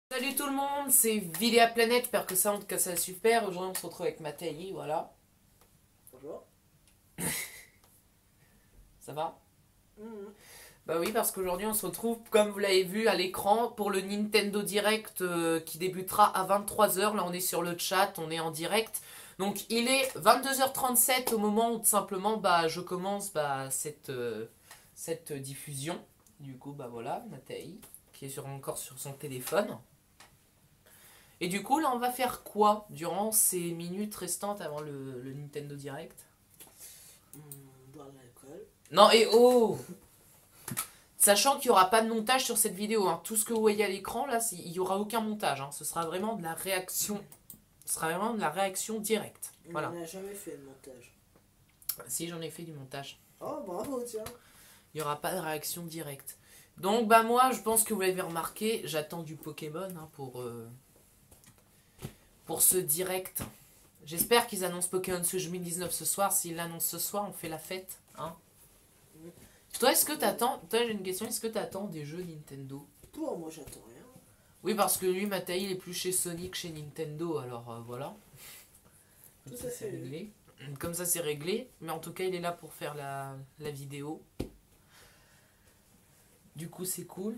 Salut tout le monde, c'est Vidéa Planète, j'espère que ça en tout cas ça super. Aujourd'hui on se retrouve avec Mathaï, voilà. Bonjour. Ça va? Mhm. Bah oui, parce qu'aujourd'hui on se retrouve, comme vous l'avez vu à l'écran, pour le Nintendo Direct qui débutera à 23h. Là on est sur le chat, on est en direct. Donc il est 22h37 au moment où tout simplement je commence cette diffusion. Du coup bah voilà, Mathaï qui est encore sur son téléphone. Et du coup, là, on va faire quoi durant ces minutes restantes avant le Nintendo Direct? Boire de l'alcool. Non, et oh! Sachant qu'il n'y aura pas de montage sur cette vidéo, hein. Tout ce que vous voyez à l'écran, là, il n'y aura aucun montage, hein. Ce sera vraiment de la réaction. Ce sera vraiment de la réaction directe. On Voilà. n'a jamais fait de montage. Si, j'en ai fait du montage. Oh, bravo, tiens. Il n'y aura pas de réaction directe. Donc, bah moi, je pense que vous l'avez remarqué, j'attends du Pokémon hein, pour ce direct. J'espère qu'ils annoncent Pokémon Switch 2019 ce soir. S'ils l'annoncent ce soir, on fait la fête. Hein. Toi, est-ce que t'attends... Toi, j'ai une question. Est-ce que t'attends des jeux Nintendo? Pour moi, j'attends rien. Oui, parce que lui, Mathaï, il est plus chez Sony que chez Nintendo. Alors, voilà. Comme Tout ça, à c'est fait. réglé. Comme ça, c'est réglé. Mais en tout cas, il est là pour faire la vidéo. Du coup, c'est cool.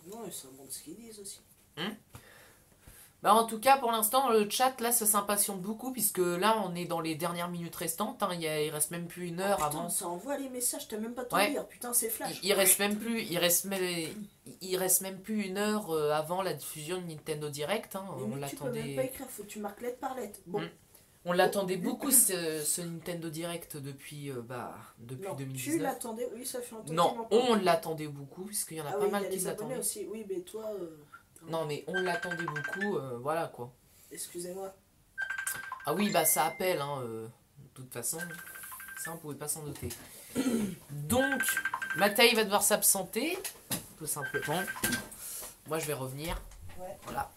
Non, ils s'en demandent ce qu'ils disent aussi. Hein. Bah, en tout cas, pour l'instant, le chat, là, ça s'impatiente beaucoup, puisque là, on est dans les dernières minutes restantes. Hein. Il reste même plus une heure Putain, avant. ça envoie les messages, t'as même pas tout Ouais. lire. Putain, c'est flash. Il reste même plus, il reste même plus une heure avant la diffusion de Nintendo Direct. Hein. Mais On mec, tu peux même pas l'attendait, écrire, faut que tu marques lettre par lettre. Bon. on l'attendait beaucoup ce Nintendo Direct depuis Non, tu 2019. l'attendais, oui, ça fait longtemps qu'il Non, m'en parle. on l'attendait beaucoup puisqu'il y en a Ah pas oui, il y mal a qui les abonnés l'attendaient. aussi. Oui, mais toi, Non, mais on l'attendait beaucoup, voilà quoi. excusez-moi. Ah oui, bah ça appelle, hein, de toute façon. Ça, on pouvait pas s'en doter. Donc, Mathaï va devoir s'absenter, tout simplement. Moi, je vais revenir. Ouais. Voilà.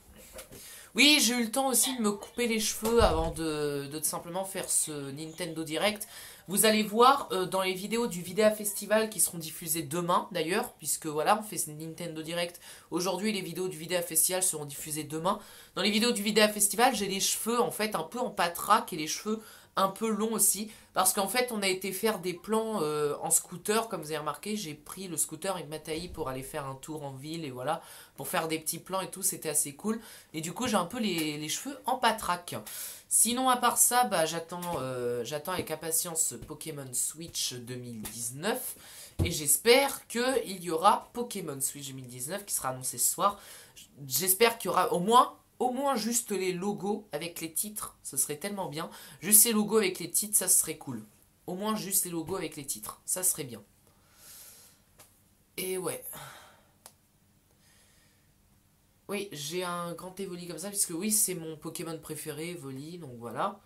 Oui, j'ai eu le temps aussi de me couper les cheveux avant de simplement faire ce Nintendo Direct. Vous allez voir dans les vidéos du Vidéa Festival qui seront diffusées demain d'ailleurs, puisque voilà, on fait ce Nintendo Direct. Aujourd'hui, les vidéos du Vidéa Festival seront diffusées demain. Dans les vidéos du Vidéa Festival, j'ai les cheveux en fait un peu en patraque et les cheveux un peu longs aussi. Parce qu'en fait, on a été faire des plans en scooter, comme vous avez remarqué. J'ai pris le scooter avec Mathaï pour aller faire un tour en ville et voilà, pour faire des petits plans et tout, c'était assez cool. Et du coup, j'ai un peu les cheveux en patraque. Sinon, à part ça, j'attends avec impatience Pokémon Switch 2019. Et j'espère qu'il y aura Pokémon Switch 2019 qui sera annoncé ce soir. J'espère qu'il y aura au moins juste les logos avec les titres. Ce serait tellement bien. Juste les logos avec les titres, ça serait cool. Au moins juste les logos avec les titres. Ça serait bien. Et ouais. Oui, j'ai un grand Evoli comme ça, puisque oui, c'est mon Pokémon préféré, Evoli, donc voilà.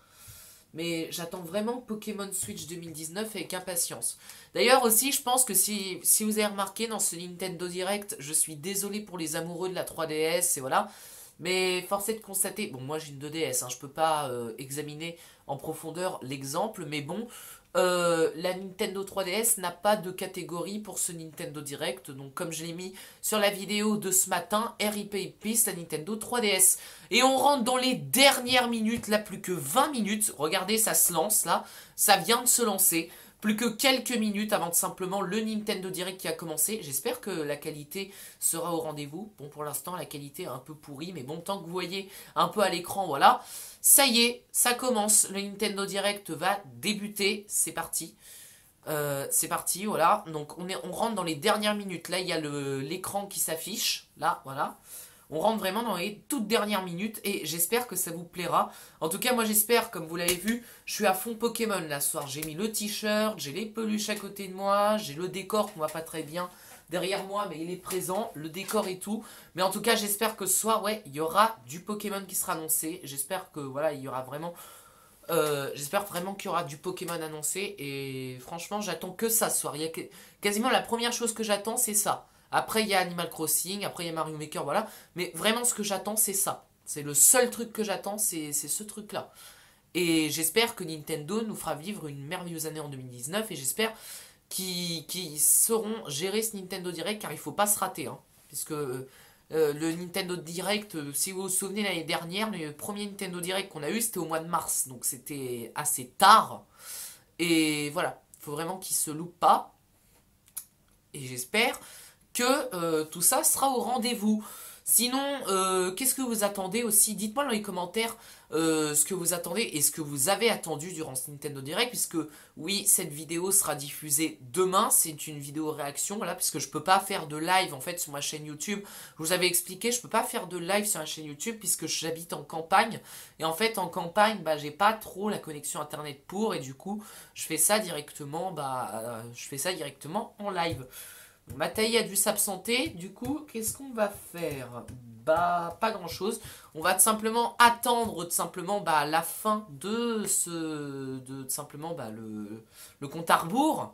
Mais j'attends vraiment Pokémon Switch 2019 avec impatience. D'ailleurs aussi, je pense que si vous avez remarqué dans ce Nintendo Direct, je suis désolé pour les amoureux de la 3DS, et voilà. Mais force est de constater, bon moi j'ai une 2DS, hein, je peux pas examiner en profondeur l'exemple, mais bon, la Nintendo 3DS n'a pas de catégorie pour ce Nintendo Direct, donc comme je l'ai mis sur la vidéo de ce matin, RIP Peace la Nintendo 3DS. Et on rentre dans les dernières minutes, là plus que 20 minutes, regardez ça se lance là, ça vient de se lancer. Plus que quelques minutes avant de simplement le Nintendo Direct qui a commencé. J'espère que la qualité sera au rendez-vous. Bon, pour l'instant, la qualité est un peu pourrie, mais bon, tant que vous voyez un peu à l'écran, voilà. Ça y est, ça commence. Le Nintendo Direct va débuter. C'est parti. C'est parti, voilà. Donc, on rentre dans les dernières minutes. Là, il y a l'écran qui s'affiche. Là, voilà. On rentre vraiment dans les toutes dernières minutes et j'espère que ça vous plaira. En tout cas, moi j'espère, comme vous l'avez vu, je suis à fond Pokémon là ce soir. J'ai mis le t-shirt, j'ai les peluches à côté de moi, j'ai le décor qu'on voit pas très bien derrière moi, mais il est présent, le décor et tout. Mais en tout cas, j'espère que ce soir, ouais, il y aura du Pokémon qui sera annoncé. J'espère que voilà, il y aura vraiment... j'espère vraiment qu'il y aura du Pokémon annoncé et franchement, j'attends que ça ce soir. Il y a quasiment la première chose que j'attends, c'est ça. Après, il y a Animal Crossing, après, il y a Mario Maker, voilà. Mais vraiment, ce que j'attends, c'est ça. C'est le seul truc que j'attends, c'est ce truc-là. Et j'espère que Nintendo nous fera vivre une merveilleuse année en 2019. Et j'espère qu'ils sauront gérer ce Nintendo Direct, car il ne faut pas se rater. Hein, puisque Le Nintendo Direct, si vous vous souvenez l'année dernière, le premier Nintendo Direct qu'on a eu, c'était au mois de mars. Donc c'était assez tard. Et voilà, il faut vraiment qu'il se loupe pas. Et j'espère que tout ça sera au rendez-vous. Sinon, qu'est-ce que vous attendez aussi? Dites-moi dans les commentaires ce que vous attendez et ce que vous avez attendu durant ce Nintendo Direct, puisque oui, cette vidéo sera diffusée demain, c'est une vidéo réaction, voilà, puisque je peux pas faire de live en fait sur ma chaîne YouTube. Je vous avais expliqué, je peux pas faire de live sur ma chaîne YouTube puisque j'habite en campagne, et en fait en campagne, bah j'ai pas trop la connexion internet pour, et du coup, je fais ça directement, en live. Mataï a dû s'absenter, du coup, qu'est-ce qu'on va faire? Bah, pas grand chose. On va tout simplement attendre la fin de le compte à rebours,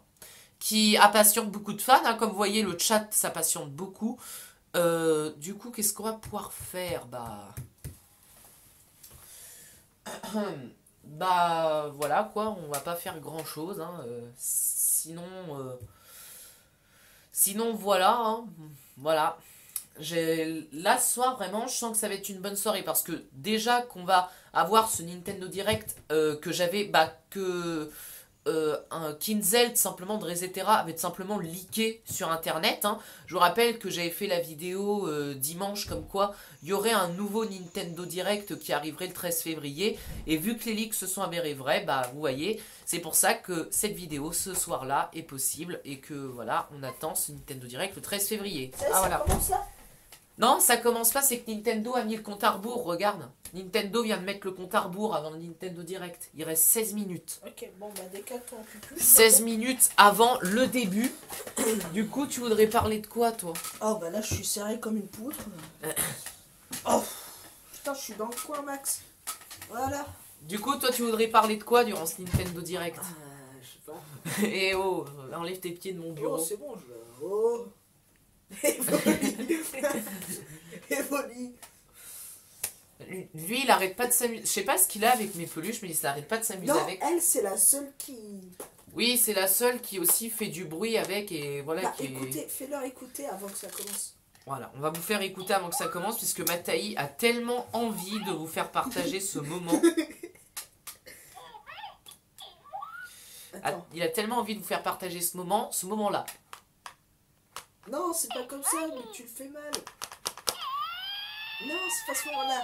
qui impatiente beaucoup de fans, hein. Comme vous voyez, le chat s'impatiente beaucoup. Du coup, qu'est-ce qu'on va pouvoir faire? Bah, voilà quoi, on va pas faire grand chose, hein. Sinon, voilà, hein, voilà. Là, ce soir, vraiment, je sens que ça va être une bonne soirée. Parce que déjà qu'on va avoir ce Nintendo Direct que j'avais, un Kinzel, simplement, de Resetera, avait tout simplement leaké sur Internet, hein. Je vous rappelle que j'avais fait la vidéo dimanche, comme quoi il y aurait un nouveau Nintendo Direct qui arriverait le 13 février. Et vu que les leaks se sont avérés vrais, bah, vous voyez, c'est pour ça que cette vidéo, ce soir-là, est possible. Et que, voilà, on attend ce Nintendo Direct le 13 février. Ça Voilà. commence là? Non, ça commence pas, c'est que Nintendo a mis le compte à rebours, regarde. Nintendo vient de mettre le compte à rebours avant le Nintendo Direct. Il reste 16 minutes. Ok, bon, bah décale-toi en cucu. 16 minutes avant le début. Du coup, tu voudrais parler de quoi, toi? Oh, bah là, je suis serré comme une poutre. Oh, putain, je suis dans le coin, Max. Voilà. Du coup, toi, tu voudrais parler de quoi durant ce Nintendo Direct? Je sais pas. Eh oh, enlève tes pieds de mon bureau. Oh, c'est bon, je vais... Oh. Évolue. Lui, il arrête pas de s'amuser. Je sais pas ce qu'il a avec mes peluches, mais il s'arrête pas de s'amuser Non, avec. elle, c'est la seule qui... Oui, c'est la seule qui aussi fait du bruit avec et voilà. Bah, écoutez, fais-leur écouter avant que ça commence. Voilà, on va vous faire écouter avant que ça commence, puisque Mataï a tellement envie de vous faire partager ce moment. Il a tellement envie de vous faire partager ce moment-là. Non, c'est pas comme ça, mais tu le fais mal. Non, c'est pas ce moment-là.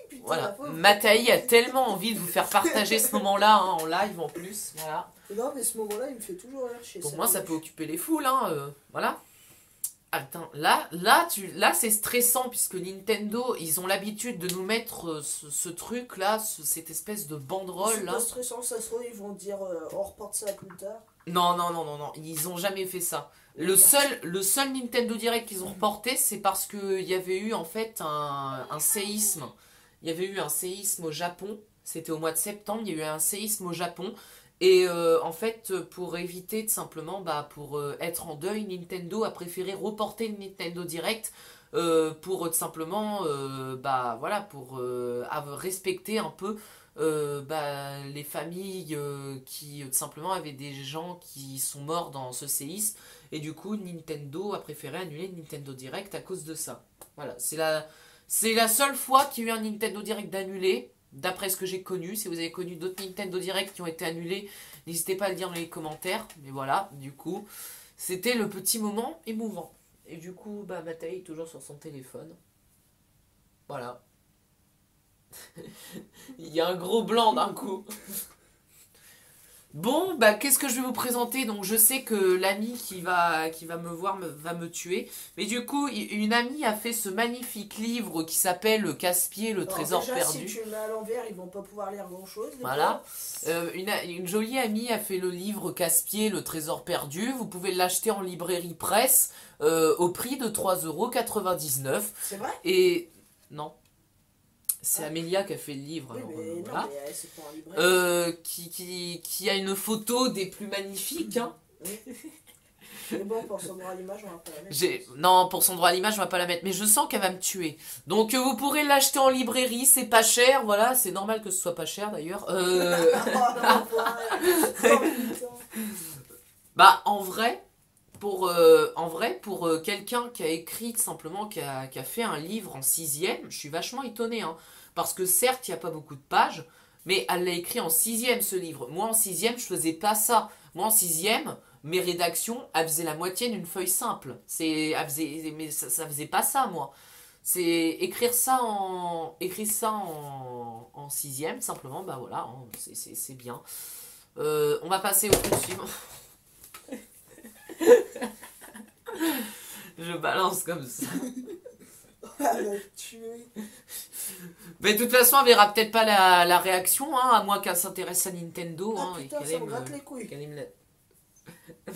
Putain, Voilà, Mataï a tellement envie de vous faire partager ce moment-là, hein, en live en plus. Voilà. Non, mais ce moment-là, il me fait toujours rire chez Pour moi, ça peut occuper les foules, hein, voilà. Attends, là c'est stressant, puisque Nintendo, ils ont l'habitude de nous mettre ce truc-là, cette espèce de banderole, c'est là. pas stressant, ça se trouve, ils vont dire on reporte ça plus tard. Non, ils ont jamais fait ça. Le seul Nintendo Direct qu'ils ont reporté, c'est parce qu'il y avait eu en fait un séisme. Il y avait eu un séisme au Japon, c'était au mois de septembre, il y a eu un séisme au Japon. Et en fait, pour éviter tout simplement, pour être en deuil, Nintendo a préféré reporter le Nintendo Direct pour tout simplement, pour respecter un peu les familles qui tout simplement avaient des gens qui sont morts dans ce séisme. Et du coup, Nintendo a préféré annuler le Nintendo Direct à cause de ça. Voilà, c'est la seule fois qu'il y a eu un Nintendo Direct d'annulé. D'après ce que j'ai connu, si vous avez connu d'autres Nintendo Direct qui ont été annulés, n'hésitez pas à le dire dans les commentaires. Mais voilà, du coup, c'était le petit moment émouvant. Et du coup, Mataï est toujours sur son téléphone. Voilà. Il y a un gros blanc d'un coup. Bon, qu'est-ce que je vais vous présenter? Donc, je sais que l'ami qui va me voir va me tuer. Mais du coup, une amie a fait ce magnifique livre qui s'appelle Casse-Pied, le trésor perdu. Si tu le mets à l'envers, ils vont pas pouvoir lire grand-chose. Voilà. Une jolie amie a fait le livre Casse-Pied, le trésor perdu. Vous pouvez l'acheter en librairie presse au prix de 3,99 €. C'est vrai? Et non. C'est Amélia qui a fait le livre. Oui, alors, mais voilà. non, mais c'est pas en librairie. Qui a une photo des plus magnifiques. Hein. Mais bon, pour son droit à l'image, on va pas la mettre. Non, pour son droit à l'image, on va pas la mettre. Mais je sens qu'elle va me tuer. Donc, vous pourrez l'acheter en librairie. C'est pas cher. Voilà, c'est normal que ce soit pas cher d'ailleurs. Bah, en vrai, pour quelqu'un qui a écrit simplement, qui a fait un livre en sixième, je suis vachement étonné, hein. Parce que certes, il n'y a pas beaucoup de pages, mais elle l'a écrit en sixième ce livre. Moi en sixième, je faisais pas ça. Moi en sixième, mes rédactions, elles faisaient la moitié d'une feuille simple. Mais ça faisait pas ça, moi. C'est écrire ça en sixième, simplement, bah voilà, hein, c'est bien. On va passer au truc suivant. Je balance comme ça. Ah, la tuerie. Mais de toute façon, elle verra peut-être pas la réaction, hein, à moins qu'elle s'intéresse à Nintendo. Ah Hein, putain, et ça me gratte les couilles. qu'elle aime la...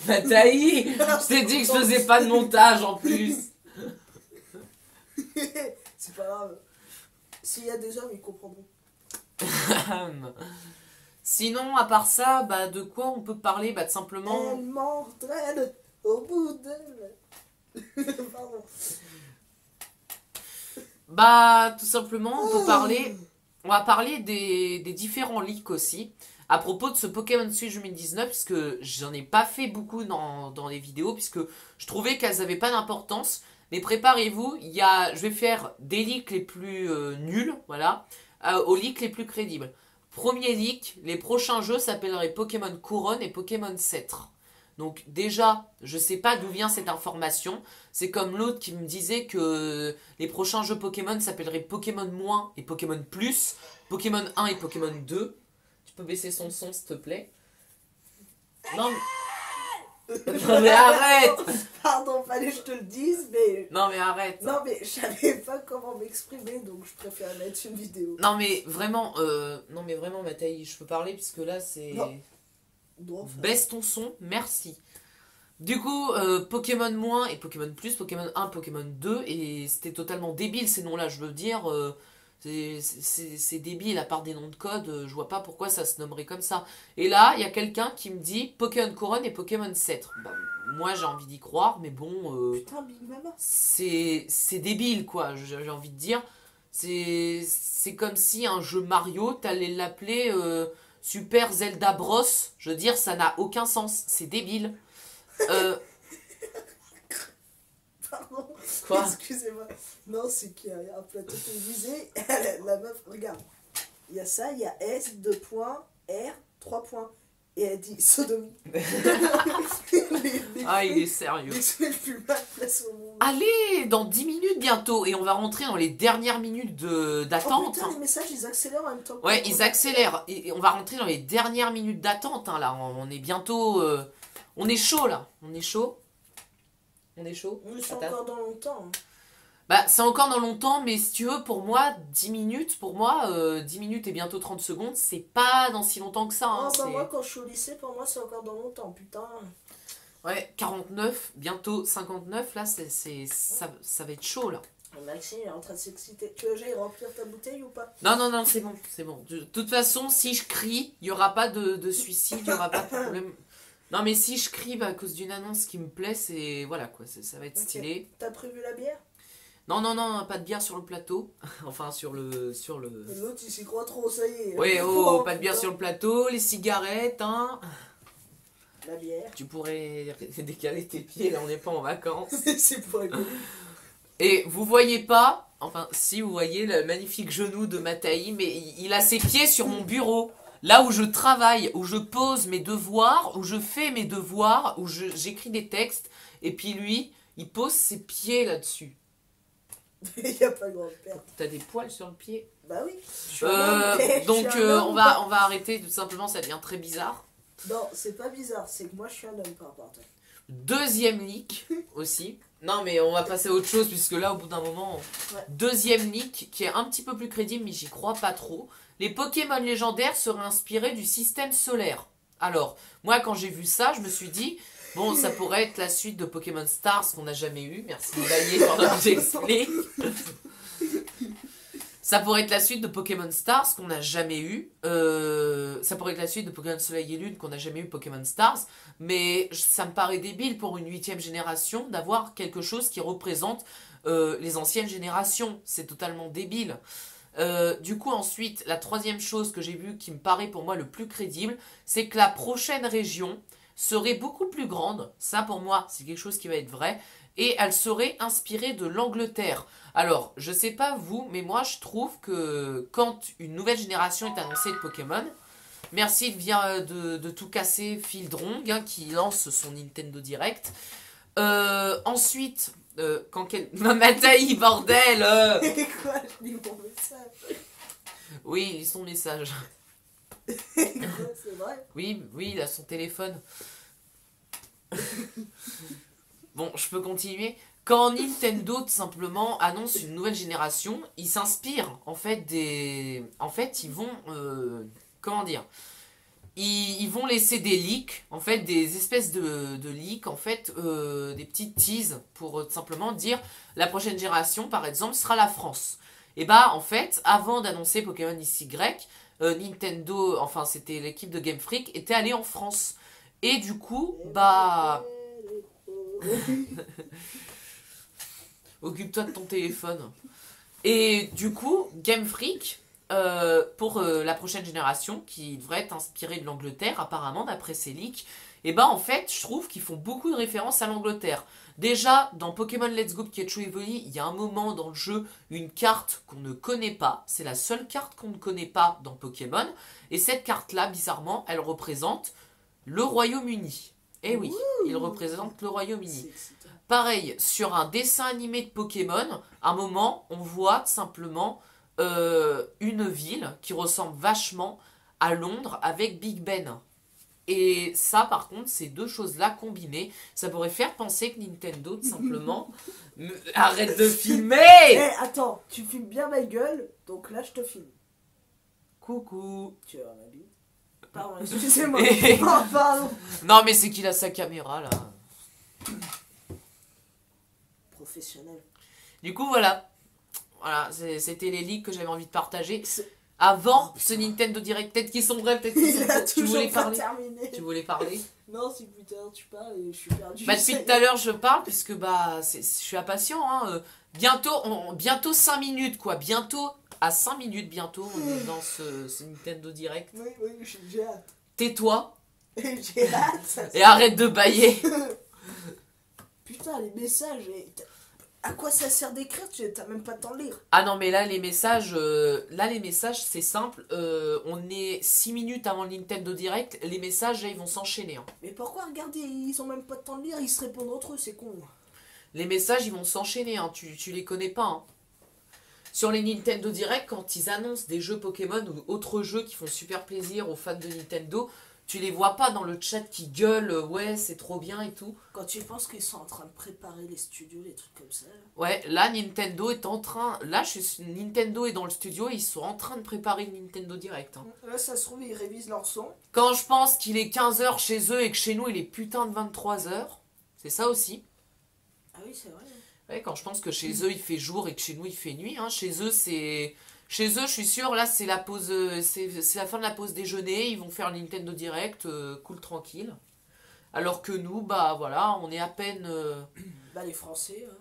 Bah Taï, je t'ai dit que je faisais pas de montage en plus. C'est pas grave. S'il y a des hommes, ils comprendront. Sinon, à part ça, bah de quoi on peut parler? Bah simplement... Elle m'entraîne au bout de... Pardon. Bah tout simplement, on va parler des différents leaks aussi. À propos de ce Pokémon Switch 2019, puisque j'en ai pas fait beaucoup dans les vidéos, puisque je trouvais qu'elles avaient pas d'importance. Mais préparez-vous, je vais faire des leaks les plus nuls, voilà, aux leaks les plus crédibles. Premier leak, les prochains jeux s'appelleraient Pokémon Couronne et Pokémon Sceptre. Donc déjà, je sais pas d'où vient cette information. C'est comme l'autre qui me disait que les prochains jeux Pokémon s'appelleraient Pokémon Moins et Pokémon Plus, Pokémon 1 et Pokémon 2. Tu peux baisser son son s'il te plaît? Non mais... non mais arrête! Pardon, fallait que je te le dise, mais... Non mais arrête! Non mais je savais pas comment m'exprimer, donc je préfère mettre une vidéo. Non mais vraiment, Mathaï, je peux parler puisque là c'est... Non, Baisse ton son, merci. Du coup, Pokémon moins et Pokémon plus, Pokémon 1, Pokémon 2, et c'était totalement débile ces noms-là, je veux dire, c'est débile, à part des noms de code, je vois pas pourquoi ça se nommerait comme ça. Et là, il y a quelqu'un qui me dit Pokémon Couronne et Pokémon Sceptre. Bah, moi j'ai envie d'y croire, mais bon, putain, Big Mama. c'est débile quoi, j'ai envie de dire. C'est comme si un jeu Mario, t'allais l'appeler Super Zelda Bros. Je veux dire, ça n'a aucun sens, c'est débile. Pardon. Quoi? Excusez-moi. Non, c'est qu'il y a un plateau télévisé. La meuf, regarde. Il y a ça, il y a S, 2 points, R, 3 points. Et elle dit sodomie. Ah, il est sérieux. Les plus mal placés au monde. Allez, dans 10 minutes bientôt, et on va rentrer dans les dernières minutes d'attente. Oh putain, les messages, ils accélèrent en même temps. Ouais, ils accélèrent. Et on va rentrer dans les dernières minutes d'attente, hein, là. On est bientôt... on est chaud, là. On est chaud. On est chaud. Mais c'est encore dans longtemps. Hein. Bah, c'est encore dans longtemps, mais si tu veux, pour moi, 10 minutes, 10 minutes et bientôt 30 secondes, c'est pas dans si longtemps que ça. Hein, oh, bah moi, quand je suis au lycée, pour moi, c'est encore dans longtemps, putain. Ouais, 49, bientôt 59, là, ça va être chaud, là. Maxime, il est en train de s'exciter. Tu veux que j'aille remplir ta bouteille ou pas? Non, c'est bon, c'est bon. De toute façon, si je crie, il n'y aura pas de suicide, il n'y aura pas de problème. Non, mais si je crie bah, à cause d'une annonce qui me plaît, c'est... Voilà, quoi, ça va être stylé. T'as prévu la bière? Non, pas de bière sur le plateau. Enfin, sur le... L'autre, il s'y croit trop, ça y est. Ouais, oh, pas de bière sur le plateau, les cigarettes, hein. La bière. Tu pourrais décaler tes pieds, là, on n'est pas en vacances. C'est pour rigoler. Et vous voyez pas, enfin, si vous voyez le magnifique genou de Mathaï, mais il a ses pieds sur mon bureau. Là où je travaille, où je pose mes devoirs, où je fais mes devoirs, où j'écris des textes, et puis lui, il pose ses pieds là-dessus. Il n'y a pas de grande perte. T'as des poils sur le pied? Bah oui. Donc on va arrêter, tout simplement, ça devient très bizarre. Non, c'est pas bizarre, c'est que moi je suis un homme par rapport à toi. Deuxième leak aussi. Non mais on va passer à autre chose, puisque là au bout d'un moment... Ouais. Deuxième leak, qui est un petit peu plus crédible, mais j'y crois pas trop. Les Pokémon légendaires seraient inspirés du système solaire. Alors, moi quand j'ai vu ça, je me suis dit, bon, ça pourrait être la suite de Pokémon Stars qu'on n'a jamais eu. Merci de bailler pendant que j'explique. Ça pourrait être la suite de Pokémon Stars qu'on n'a jamais eu. Ça pourrait être la suite de Pokémon Soleil et Lune qu'on n'a jamais eu Pokémon Stars. Mais ça me paraît débile pour une 8e génération d'avoir quelque chose qui représente les anciennes générations. C'est totalement débile. Du coup ensuite la troisième chose que j'ai vue qui me paraît pour moi le plus crédible, c'est que la prochaine région serait beaucoup plus grande. Ça, pour moi, c'est quelque chose qui va être vrai. Et elle serait inspirée de l'Angleterre. Alors, je sais pas vous, mais moi, je trouve que quand une nouvelle génération est annoncée de Pokémon, merci de tout casser Phil Drong, hein, qui lance son Nintendo Direct. Ensuite, quand Mataï, bordel Quoi, je lis mon message. Oui, il lit son message. Quoi, c'est vrai? Oui, il a son téléphone. Bon, je peux continuer. Quand Nintendo, tout simplement, annonce une nouvelle génération, ils s'inspirent, en fait, des... En fait, ils vont... comment dire? Ils vont laisser des leaks, en fait, des espèces de leaks, en fait, des petites teases pour tout simplement dire la prochaine génération, par exemple, sera la France. Et bah, en fait, avant d'annoncer Pokémon XY, Nintendo, enfin, c'était l'équipe de Game Freak, était allée en France. Et du coup, bah... Occupe-toi de ton téléphone. Et du coup, Game Freak, pour la prochaine génération, qui devrait être inspirée de l'Angleterre, apparemment, d'après ces leaks, et ben en fait, je trouve qu'ils font beaucoup de références à l'Angleterre. Déjà, dans Pokémon Let's Go Pikachu Evoli, il y a un moment dans le jeu, une carte qu'on ne connaît pas. C'est la seule carte qu'on ne connaît pas dans Pokémon. Et cette carte-là, bizarrement, elle représente le Royaume-Uni. Eh oui, il représente le Royaume-Uni. Pareil, sur un dessin animé de Pokémon, à un moment, on voit simplement une ville qui ressemble vachement à Londres avec Big Ben. Et ça, par contre, ces deux choses-là combinées, ça pourrait faire penser que Nintendo, tout simplement, arrête de filmer. Attends, tu filmes bien ma gueule, donc là, je te filme. Coucou. Tu vois ma bite. Pardon, excusez-moi. Oh, pardon. Non, mais c'est qu'il a sa caméra, là. Professionnel. Du coup, voilà. Voilà, c'était les leaks que j'avais envie de partager. Avant ce Nintendo Direct, peut-être qu'ils sont vrais, peut-être qu'ils sont faux. Tu voulais parler? Tu voulais parler? Non, si plus tard tu parles et je suis perdu. Bah depuis tout à l'heure je parle puisque bah je suis impatient hein. Bientôt 5 minutes quoi. Bientôt à 5 minutes bientôt on est dans ce Nintendo Direct. Oui, j'ai hâte. Tais-toi. J'ai hâte. Et arrête de bailler. Putain les messages. À quoi ça sert d'écrire? Tu t'as même pas le temps de lire. Ah non mais là les messages c'est simple, on est 6 minutes avant le Nintendo Direct, les messages là, ils vont s'enchaîner hein. Mais pourquoi? Regardez, ils ont même pas le temps de lire, ils se répondent entre eux, c'est con. Les messages ils vont s'enchaîner hein, tu les connais pas hein. Sur les Nintendo Direct, quand ils annoncent des jeux Pokémon ou autres jeux qui font super plaisir aux fans de Nintendo, tu les vois pas dans le chat qui gueulent, ouais c'est trop bien et tout. Quand tu penses qu'ils sont en train de préparer les studios, les trucs comme ça. Ouais, là Nintendo est en train, Nintendo est dans le studio et ils sont en train de préparer le Nintendo Direct. Hein. Là ça se trouve ils révisent leur son. Quand je pense qu'il est 15h chez eux et que chez nous il est putain de 23h, c'est ça aussi. Ah oui c'est vrai. Ouais, quand je pense que chez eux il fait jour et que chez nous il fait nuit, hein. Chez eux c'est... Chez eux, je suis sûr, là, c'est la pause, c'est la fin de la pause déjeuner. Ils vont faire le Nintendo Direct, cool, tranquille. Alors que nous, bah voilà, on est à peine... Bah les Français, hein.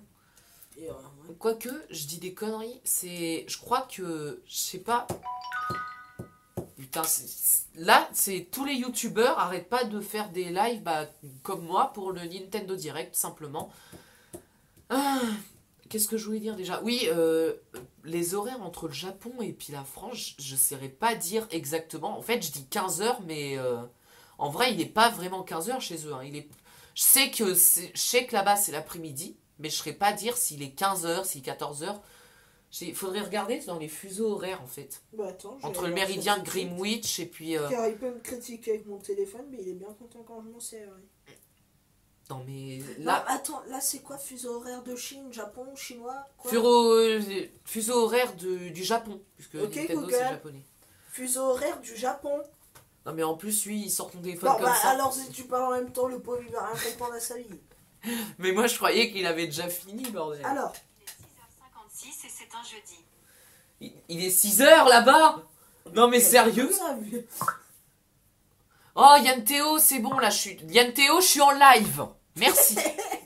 Et, ouais. Quoique, je dis des conneries, c'est... Je crois que... Je sais pas... Putain, là, c'est tous les youtubeurs arrêtent pas de faire des lives, bah, comme moi, pour le Nintendo Direct, simplement. Qu'est-ce que je voulais dire déjà? Oui, les horaires entre le Japon et puis la France, je ne saurais pas dire exactement. En fait, je dis 15h, mais en vrai, il n'est pas vraiment 15h chez eux. Hein. Je sais que là-bas, c'est l'après-midi, mais je ne saurais pas dire s'il est 15h, s'il est 14h. Il faudrait regarder dans les fuseaux horaires, en fait. Bah attends, entre le méridien Greenwich et puis... Car il peut me critiquer avec mon téléphone, mais il est bien content quand je m'en sers. Oui. Non mais là... Non, attends, là c'est quoi fuseau horaire de Chine, Japon, chinois quoi? Fuseau horaire du Japon, puisque okay, Nintendo c'est japonais. Fuseau horaire du Japon. Non mais en plus lui il sort ton téléphone non, comme bah, ça. Alors si tu parles en même temps, le pauvre il va rien comprendre à sa vie. Mais moi je croyais qu'il avait déjà fini bordel. Alors. Il est 6h56 et c'est un jeudi. Il est 6h là-bas. Non mais sérieux? Oh Yann Théo c'est bon là Yann Théo je suis en live. Merci.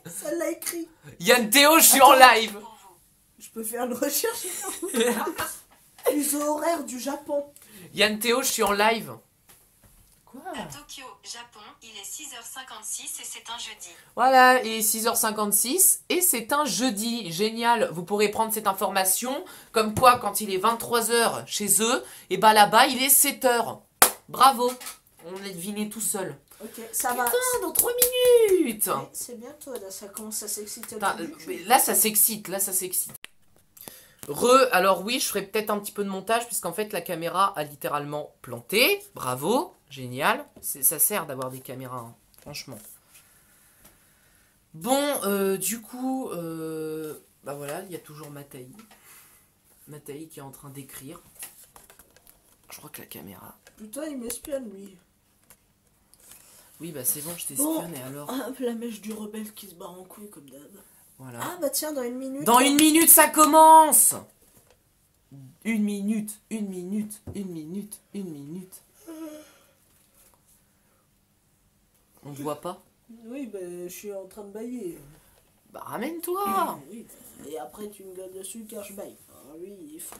Ça l'a écrit. Yann Théo, je suis en live. Je peux faire une recherche. Fuseau horaire du Japon. Yann Théo, je suis en live. Quoi? À Tokyo, Japon, il est 6h56 et c'est un jeudi. Voilà, il est 6h56 et c'est un jeudi. Génial. Vous pourrez prendre cette information comme quoi quand il est 23h chez eux, et bah là-bas il est 7h. Bravo. On l'a deviné tout seul. Ok, ça va. Putain, dans 3 minutes. Ouais, c'est bientôt, là, ça commence à s'exciter. Putain, mais là ça s'excite, Alors oui, je ferai peut-être un petit peu de montage puisqu'en fait la caméra a littéralement planté. Bravo, génial. Ça sert d'avoir des caméras, hein, franchement. Bon, du coup, bah voilà, il y a toujours Mataï. Mataï qui est en train d'écrire. Je crois que la caméra... Putain, il m'espionne, lui. Oui, bah c'est bon, je t'espionne et alors... Hop, la mèche du rebelle qui se barre en couille, comme d'hab. Voilà. Ah, bah tiens, dans 1 minute... Dans 1 minute, ça commence! 1 minute. On ne voit pas? Oui, bah, je suis en train de bailler. Bah ramène-toi! Oui, et après, tu me gueules dessus car je baille. Ah, lui, il est fou.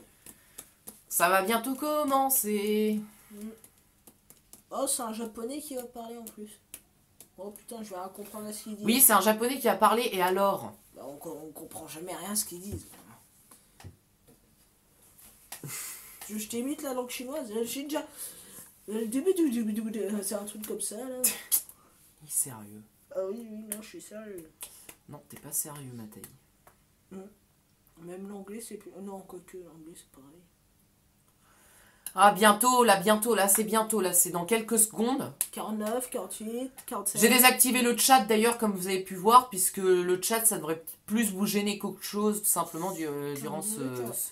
Ça va bientôt commencer. Oh, c'est un japonais qui va parler en plus. Oh putain, je vais rien comprendre à ce qu'il dit. Oui, c'est un japonais qui a parlé, et alors? Bah, on comprend jamais rien à ce qu'ils disent. Je t'imite la langue chinoise. J'ai déjà... C'est un truc comme ça, là. Il est sérieux. Ah oui, non, je suis sérieux. Non, t'es pas sérieux, Mataï. Même l'anglais, c'est plus... Non, quoique, l'anglais, c'est pareil. Ah, bientôt, là, c'est dans quelques secondes. 49, 48, 47... J'ai désactivé le chat, d'ailleurs, comme vous avez pu voir, puisque le chat, ça devrait plus vous gêner qu'autre chose, tout simplement, durant ce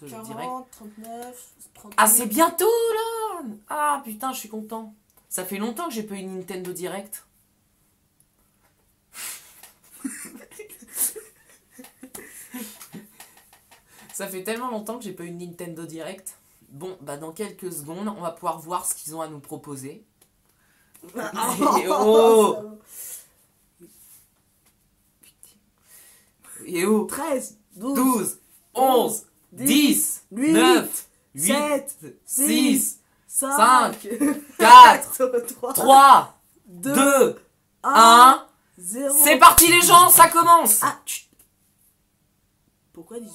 40, direct. 39, 38... Ah, c'est bientôt, là! Ah, putain, je suis content. Ça fait longtemps que j'ai pas eu une Nintendo Direct. Ça fait tellement longtemps que j'ai pas eu une Nintendo Direct. Bon, bah dans quelques secondes, on va pouvoir voir ce qu'ils ont à nous proposer. Et oh! Et oh! 13, 12, 11, 10, 9, 8, 7, 6, 5, 4, 3, 2, 1. 0. C'est parti les gens, ça commence! Ah, chut. Pourquoi 18?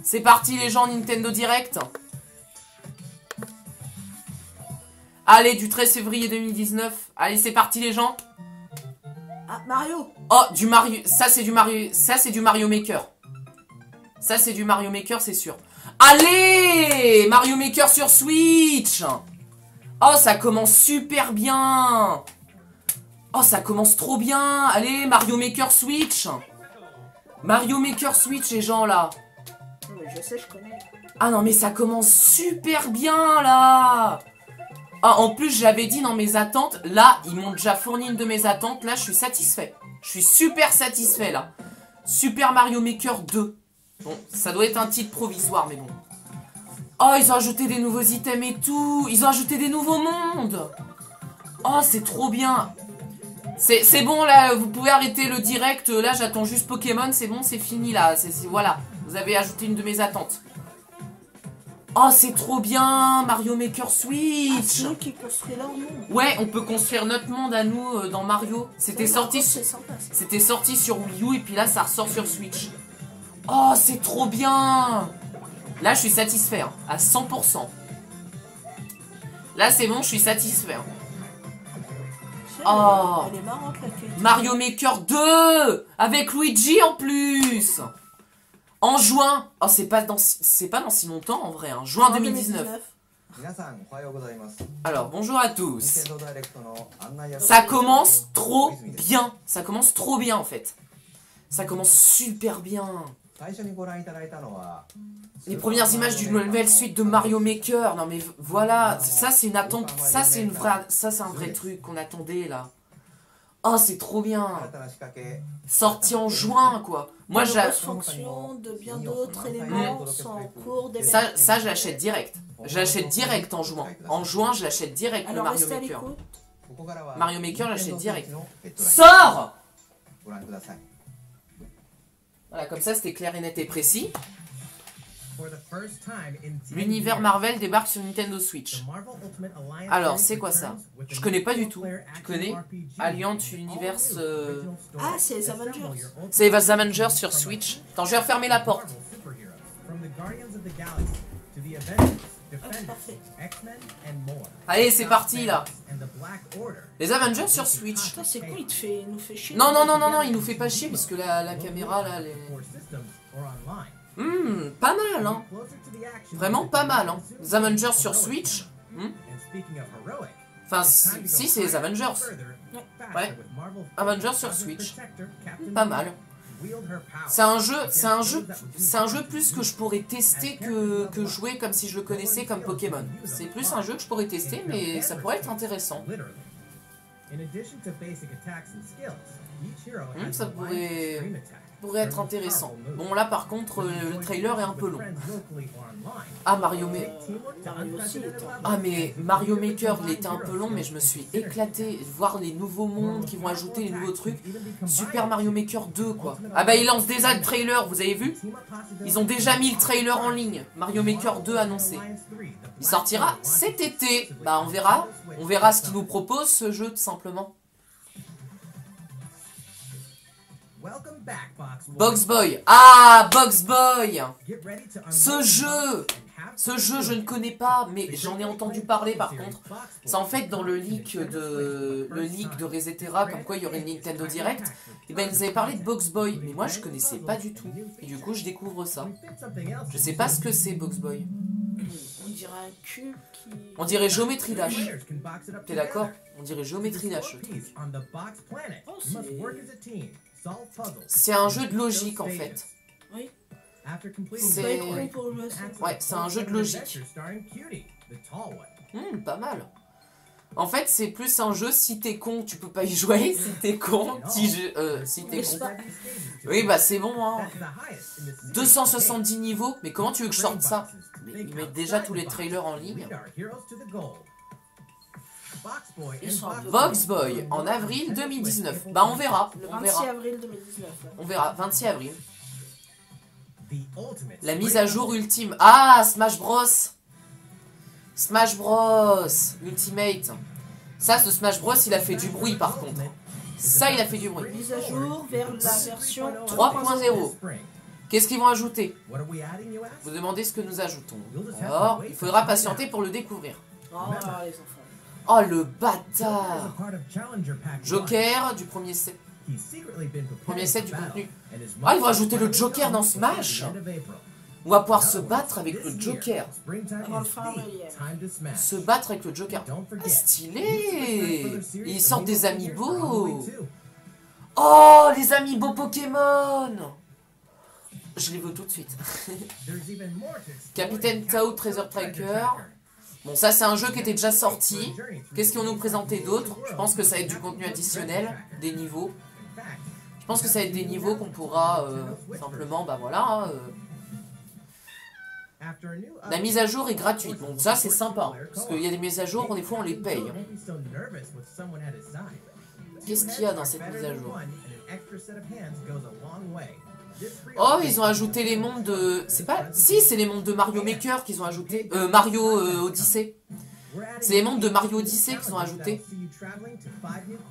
C'est parti les gens, Nintendo Direct. Allez, du 13 février 2019. Allez, c'est parti les gens. Ah, Mario. Oh, du Mario. Ça, c'est du Mario. Ça, c'est du Mario Maker. Ça, c'est du Mario Maker, c'est sûr. Allez! Mario Maker sur Switch. Oh, ça commence super bien. Oh, ça commence trop bien. Allez, Mario Maker Switch. Mario Maker Switch, les gens, là. Je sais, je connais. Ah non, mais ça commence super bien, là. Ah, en plus, j'avais dit dans mes attentes. Là, ils m'ont déjà fourni une de mes attentes. Là, je suis satisfait. Je suis super satisfait, là. Super Mario Maker 2. Bon, ça doit être un titre provisoire, mais bon. Oh, ils ont ajouté des nouveaux items et tout. Ils ont ajouté des nouveaux mondes. Oh, c'est trop bien. C'est bon, là, vous pouvez arrêter le direct. Là, j'attends juste Pokémon. C'est bon, c'est fini, là. Voilà, vous avez ajouté une de mes attentes. Oh, c'est trop bien, Mario Maker Switch. C'est nous qui construisons leur monde. Ouais, on peut construire notre monde à nous dans Mario. C'était sorti, sympa, c'était sorti sur Wii U et puis là, ça ressort sur Switch. Oh, c'est trop bien. Là, je suis satisfait, hein, à 100%. Là, c'est bon, je suis satisfait. Hein. Oh, elle est marrante, la quête. Mario Maker 2 avec Luigi en plus. En juin. Oh, c'est pas dans si longtemps en vrai. Hein. Juin 2019. Alors, bonjour à tous. Ça commence trop bien. Ça commence trop bien en fait. Ça commence super bien. Les premières images d'une nouvelle suite de Mario Maker. Non mais voilà, ça c'est une attente, ça c'est un vrai truc qu'on attendait là. Oh, c'est trop bien. Sorti en juin quoi. Moi j'ai fonction de bien d'autres éléments sont en cours ça je l'achète direct. Je l'achète direct en juin. En juin, je l'achète direct. Alors, le Mario Maker. Mario Maker, j'achète direct. Sors! Voilà, comme ça c'était clair et net et précis. L'univers Marvel débarque sur Nintendo Switch. Alors, c'est quoi ça? Je connais pas du tout. Tu connais? Alliance Universe... Ah, c'est les Avengers. C'est les Avengers sur Switch. Attends, je vais refermer la porte. Parfait. Allez, c'est parti, là. Les Avengers sur Switch. Putain, c'est con, il nous fait chier. Non, il nous fait pas chier, parce que la caméra, là, elle est... Pas mal, hein. Vraiment pas mal, hein. Les Avengers sur Switch. Enfin, si, c'est les Avengers. Ouais. Avengers sur Switch. Pas mal. C'est un jeu plus que je pourrais tester que jouer comme si je le connaissais comme Pokémon. C'est plus un jeu que je pourrais tester, mais ça pourrait être intéressant. Ça pourrait être intéressant. Bon, là par contre, le trailer est un peu long. Ah, mais Mario Maker, il était un peu long, mais je me suis éclaté. Voir les nouveaux mondes qui vont ajouter les nouveaux trucs. Super Mario Maker 2, quoi. Ah bah, ils lancent déjà le trailer, vous avez vu? Ils ont déjà mis le trailer en ligne. Mario Maker 2 annoncé. Il sortira cet été. Bah, on verra. On verra ce qu'il nous propose, ce jeu, tout simplement. Box Boy. Ah, Box Boy. Ce jeu, je ne connais pas, mais j'en ai entendu parler par contre. C'est en fait dans le leak de Resetera, comme quoi il y aurait une Nintendo Direct. Et ben ils avaient parlé de Box Boy, mais moi je connaissais pas du tout. Et du coup je découvre ça. Je sais pas ce que c'est Box Boy. On dirait un cube qui... On dirait Géométrie Dash. T'es d'accord? On dirait Géométrie Dash. C'est un jeu de logique en fait. Oui. C'est... Ouais, c'est un jeu de logique. Pas mal. En fait, c'est plus un jeu, si t'es con, tu peux pas y jouer. Si t'es con, si t'es con. Oui, bah c'est bon, hein. 270 niveaux, mais comment tu veux que je sorte ça? Mais ils mettent déjà tous les trailers en ligne. Box Boy, en avril 2019. Bah on verra. Le 26 avril 2019. On verra, 26 avril. La mise à jour ultime. Ah, Smash Bros. Smash Bros Ultimate. Ça, ce Smash Bros, il a fait du bruit par contre. Ça, il a fait du bruit. Mise à jour vers la version 3.0. Qu'est-ce qu'ils vont ajouter? Vous demandez ce que nous ajoutons. Alors, il faudra patienter pour le découvrir. Oh, les enfants. Oh, le bâtard. Joker du premier set. Premier set du contenu. Ah, ils vont ajouter le Joker dans Smash. On va pouvoir se battre avec le Joker. Se battre avec le Joker. Ah, stylé. Ils sortent des amiibo. Oh, les amiibo Pokémon. Je les veux tout de suite. Capitaine Tao Treasure Tracker. Bon, ça c'est un jeu qui était déjà sorti. Qu'est-ce qu'ils vont nous présenter d'autre? Je pense que ça va être du contenu additionnel, des niveaux. Je pense que ça va être des niveaux qu'on pourra simplement, bah voilà. La mise à jour est gratuite, donc ça c'est sympa. Parce qu'il y a des mises à jour, des fois on les paye. Qu'est-ce qu'il y a dans cette mise à jour? Oh, ils ont ajouté les mondes de... C'est pas... Si, c'est les mondes de Mario Maker qu'ils ont ajouté. Mario Odyssey. C'est les mondes de Mario Odyssey qu'ils ont ajouté.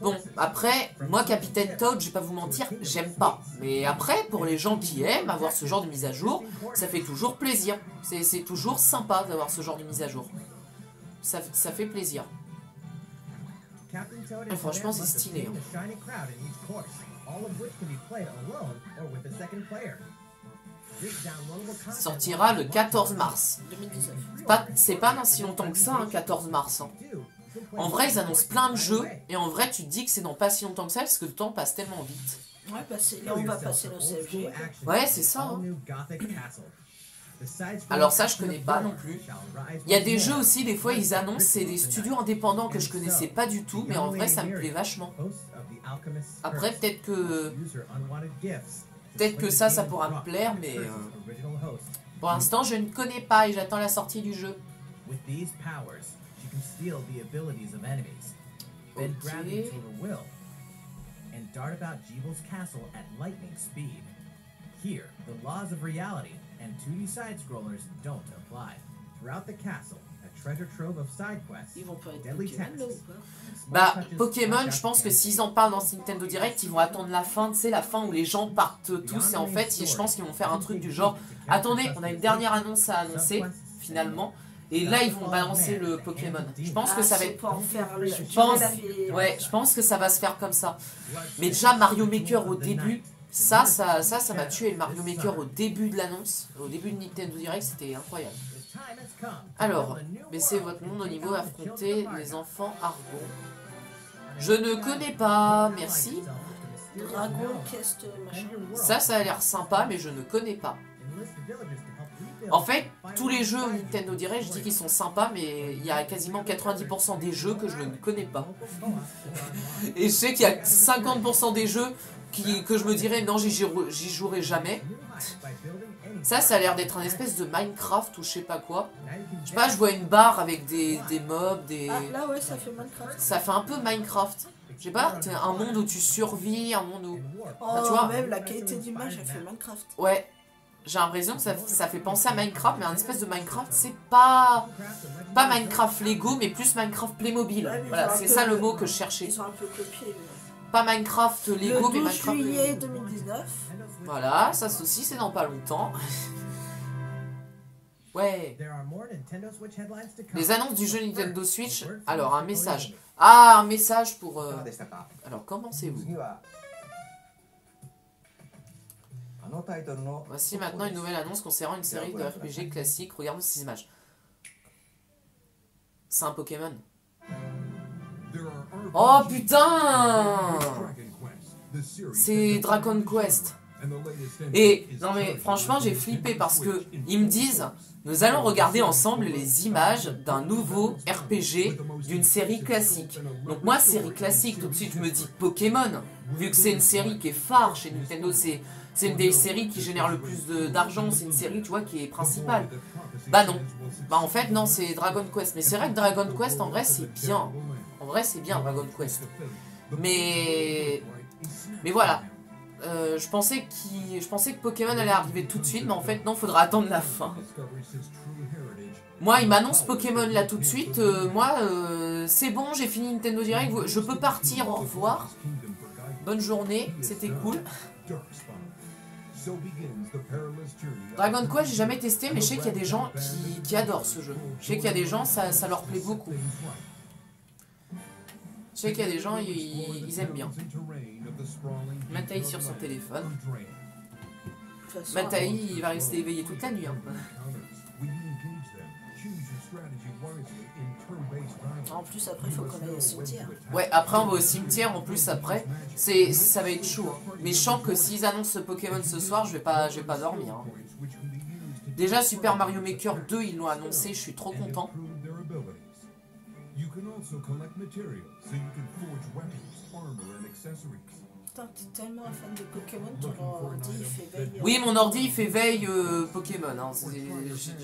Bon, après, moi, Capitaine Toad, je vais pas vous mentir, j'aime pas. Mais après, pour les gens qui aiment avoir ce genre de mise à jour, ça fait toujours plaisir. C'est toujours sympa d'avoir ce genre de mise à jour. Ça fait plaisir. Et franchement, c'est stylé. Hein. Sortira le 14 mars. C'est pas dans si longtemps que ça, hein, 14 mars. Hein. En vrai, ils annoncent plein de jeux, et en vrai, tu te dis que c'est dans pas si longtemps que ça, parce que le temps passe tellement vite. Ouais, là, on va passer le CFG. Ouais, c'est ça. Hein. Alors ça, je connais pas non plus. Il y a des jeux aussi, des fois, ils annoncent, c'est des studios indépendants que je connaissais pas du tout, mais en vrai, ça me plaît vachement. Après, peut-être que ça pourra me plaire, mais pour l'instant, je ne connais pas et j'attends la sortie du jeu. and 2D side-scrollers don't apply. Throughout the castle, a treasure trove of side quests, Ils vont pas être deadly Pokémon là ou texts, pas? and small Bah, touches Pokémon, to je pense que unlock s'ils en parlent dans ce Nintendo Direct, ils vont attendre la fin, tu sais, la fin où les gens partent tous. Et en fait, je pense qu'ils vont faire un truc du genre, attendez, on a une dernière annonce à annoncer, finalement. Et là, ils vont balancer le Pokémon. Je pense que ça va être... Pour en faire le. Je pense, ouais, je pense que ça va se faire comme ça. Mais déjà, Mario Maker au début, ça m'a tué. Le Mario Maker au début de l'annonce, au début de Nintendo Direct, c'était incroyable. Alors, baissez votre monde au niveau affronter les enfants Argon. Je ne connais pas, merci. Dragon, Quest, machin. Ça a l'air sympa, mais je ne connais pas. En fait, tous les jeux Nintendo Direct, je dis qu'ils sont sympas, mais il y a quasiment 90% des jeux que je ne connais pas. Et je sais qu'il y a 50% des jeux que je me dirais non, j'y jouerai jamais. Ça a l'air d'être un espèce de Minecraft ou je sais pas quoi. Je sais pas, je vois une barre avec des mobs, des... Ah, là, ouais, ça fait Minecraft. Ça fait un peu Minecraft. Je sais pas, c'est un monde où tu survis, un monde où... Oh, tu vois. même la qualité d'image, elle fait Minecraft. Ouais, j'ai l'impression que ça fait penser à Minecraft, mais un espèce de Minecraft, c'est pas Minecraft Lego, mais plus Minecraft Playmobil. Ouais, mais Voilà, ils ont un c'est peu ça le mot que je cherchais. Ils ont un peu copié. Pas Minecraft Lego, Le mais 12 Minecraft juillet Playmobil. 2019. Voilà, ça aussi, c'est dans pas longtemps. Ouais. Les annonces du jeu Nintendo Switch. Alors, un message. Ah, un message pour... Alors, commencez-vous. Voici maintenant une nouvelle annonce concernant une série de RPG classiques. Regardons ces images. C'est un Pokémon. Oh putain! C'est Dragon Quest. Et non mais franchement j'ai flippé parce que ils me disent nous allons regarder ensemble les images d'un nouveau RPG d'une série classique. Donc moi série classique tout de suite je me dis Pokémon vu que c'est une série qui est phare chez Nintendo, c'est une des séries qui génère le plus d'argent, c'est une série tu vois qui est principale. Bah non, bah en fait non c'est Dragon Quest. Mais c'est vrai que Dragon Quest en vrai c'est bien. En vrai c'est bien Dragon Quest. Mais voilà. Je pensais que Pokémon allait arriver tout de suite, mais en fait non, faudra attendre la fin. Moi, il m'annonce Pokémon là tout de suite. C'est bon, j'ai fini Nintendo Direct, je peux partir, au revoir. Bonne journée, c'était cool. Dragon Quest, j'ai jamais testé, mais je sais qu'il y a des gens qui adorent ce jeu. Je sais qu'il y a des gens, ça leur plaît beaucoup. Je sais qu'il y a des gens, ils aiment bien. Mataï sur son téléphone. Mataï, il va rester éveillé toute la nuit. Hein. En plus, après, il faut qu'on aille au cimetière. Ouais, après, on va au cimetière. En plus, après, ça va être chaud. Hein. Mais je sens que s'ils annoncent ce Pokémon ce soir, je vais pas dormir. Hein. Déjà, Super Mario Maker 2, ils l'ont annoncé. Je suis trop content. Putain, t'es tellement un fan de Pokémon, ton ordi il fait veille. Oui, mon ordi il fait veille Pokémon. Hein.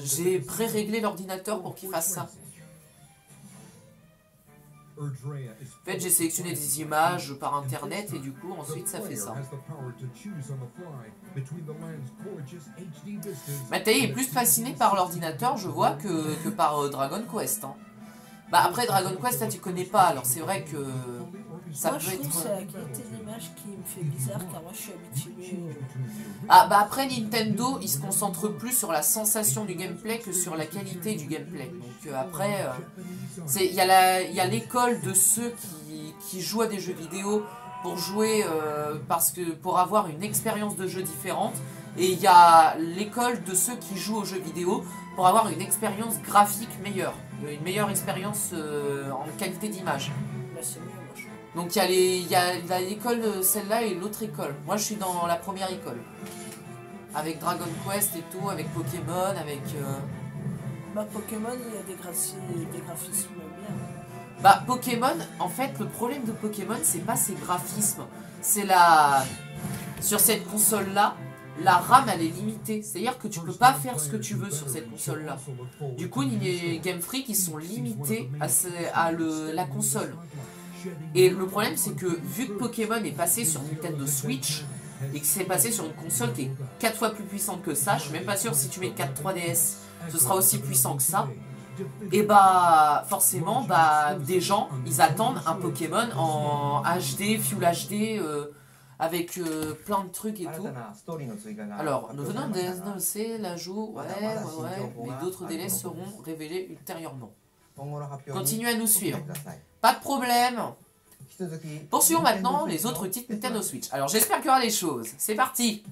J'ai pré-réglé l'ordinateur pour qu'il fasse ça. En fait, j'ai sélectionné des images par internet et du coup, ensuite, ça fait ça. Mataï est plus fasciné par l'ordinateur, je vois, que par Dragon Quest. Hein. Bah après, Dragon Quest, là, tu connais pas, alors c'est vrai que ça moi, peut je trouve être... que c'est la qualité d'image qui me fait bizarre, car moi, je suis habituée... Ah bah après, Nintendo, il se concentre plus sur la sensation du gameplay que sur la qualité du gameplay. Donc après... il y a l'école de ceux qui jouent à des jeux vidéo pour jouer pour avoir une expérience de jeu différente, et il y a l'école de ceux qui jouent aux jeux vidéo pour avoir une expérience graphique meilleure, une meilleure expérience en qualité d'image. Là, c'est mieux, moi, je trouve. Donc il y a l'école celle-là et l'autre école. Moi je suis dans la première école, avec Dragon Quest et tout, avec Pokémon, avec... Bah, Pokémon, il y a des graphismes bien. Bah Pokémon, en fait le problème de Pokémon c'est pas ses graphismes, c'est sur cette console là, la RAM elle est limitée, c'est-à-dire que tu peux pas faire ce que tu veux sur cette console là. Du coup les Game Freak ils sont limités à la console. Et le problème c'est que vu que Pokémon est passé sur Nintendo Switch, et qui s'est passé sur une console qui est 4 fois plus puissante que ça, je suis même pas sûr si tu mets le 4 3DS, ce sera aussi puissant que ça. Et bah forcément bah des gens ils attendent un Pokémon en HD, Full HD avec plein de trucs et tout. Alors nous venons d'annoncer l'ajout, mais d'autres délais seront révélés ultérieurement. Continuez à nous suivre. Pas de problème. Poursuivons maintenant les autres titres Nintendo Switch. Alors j'espère qu'il y aura des choses. C'est parti.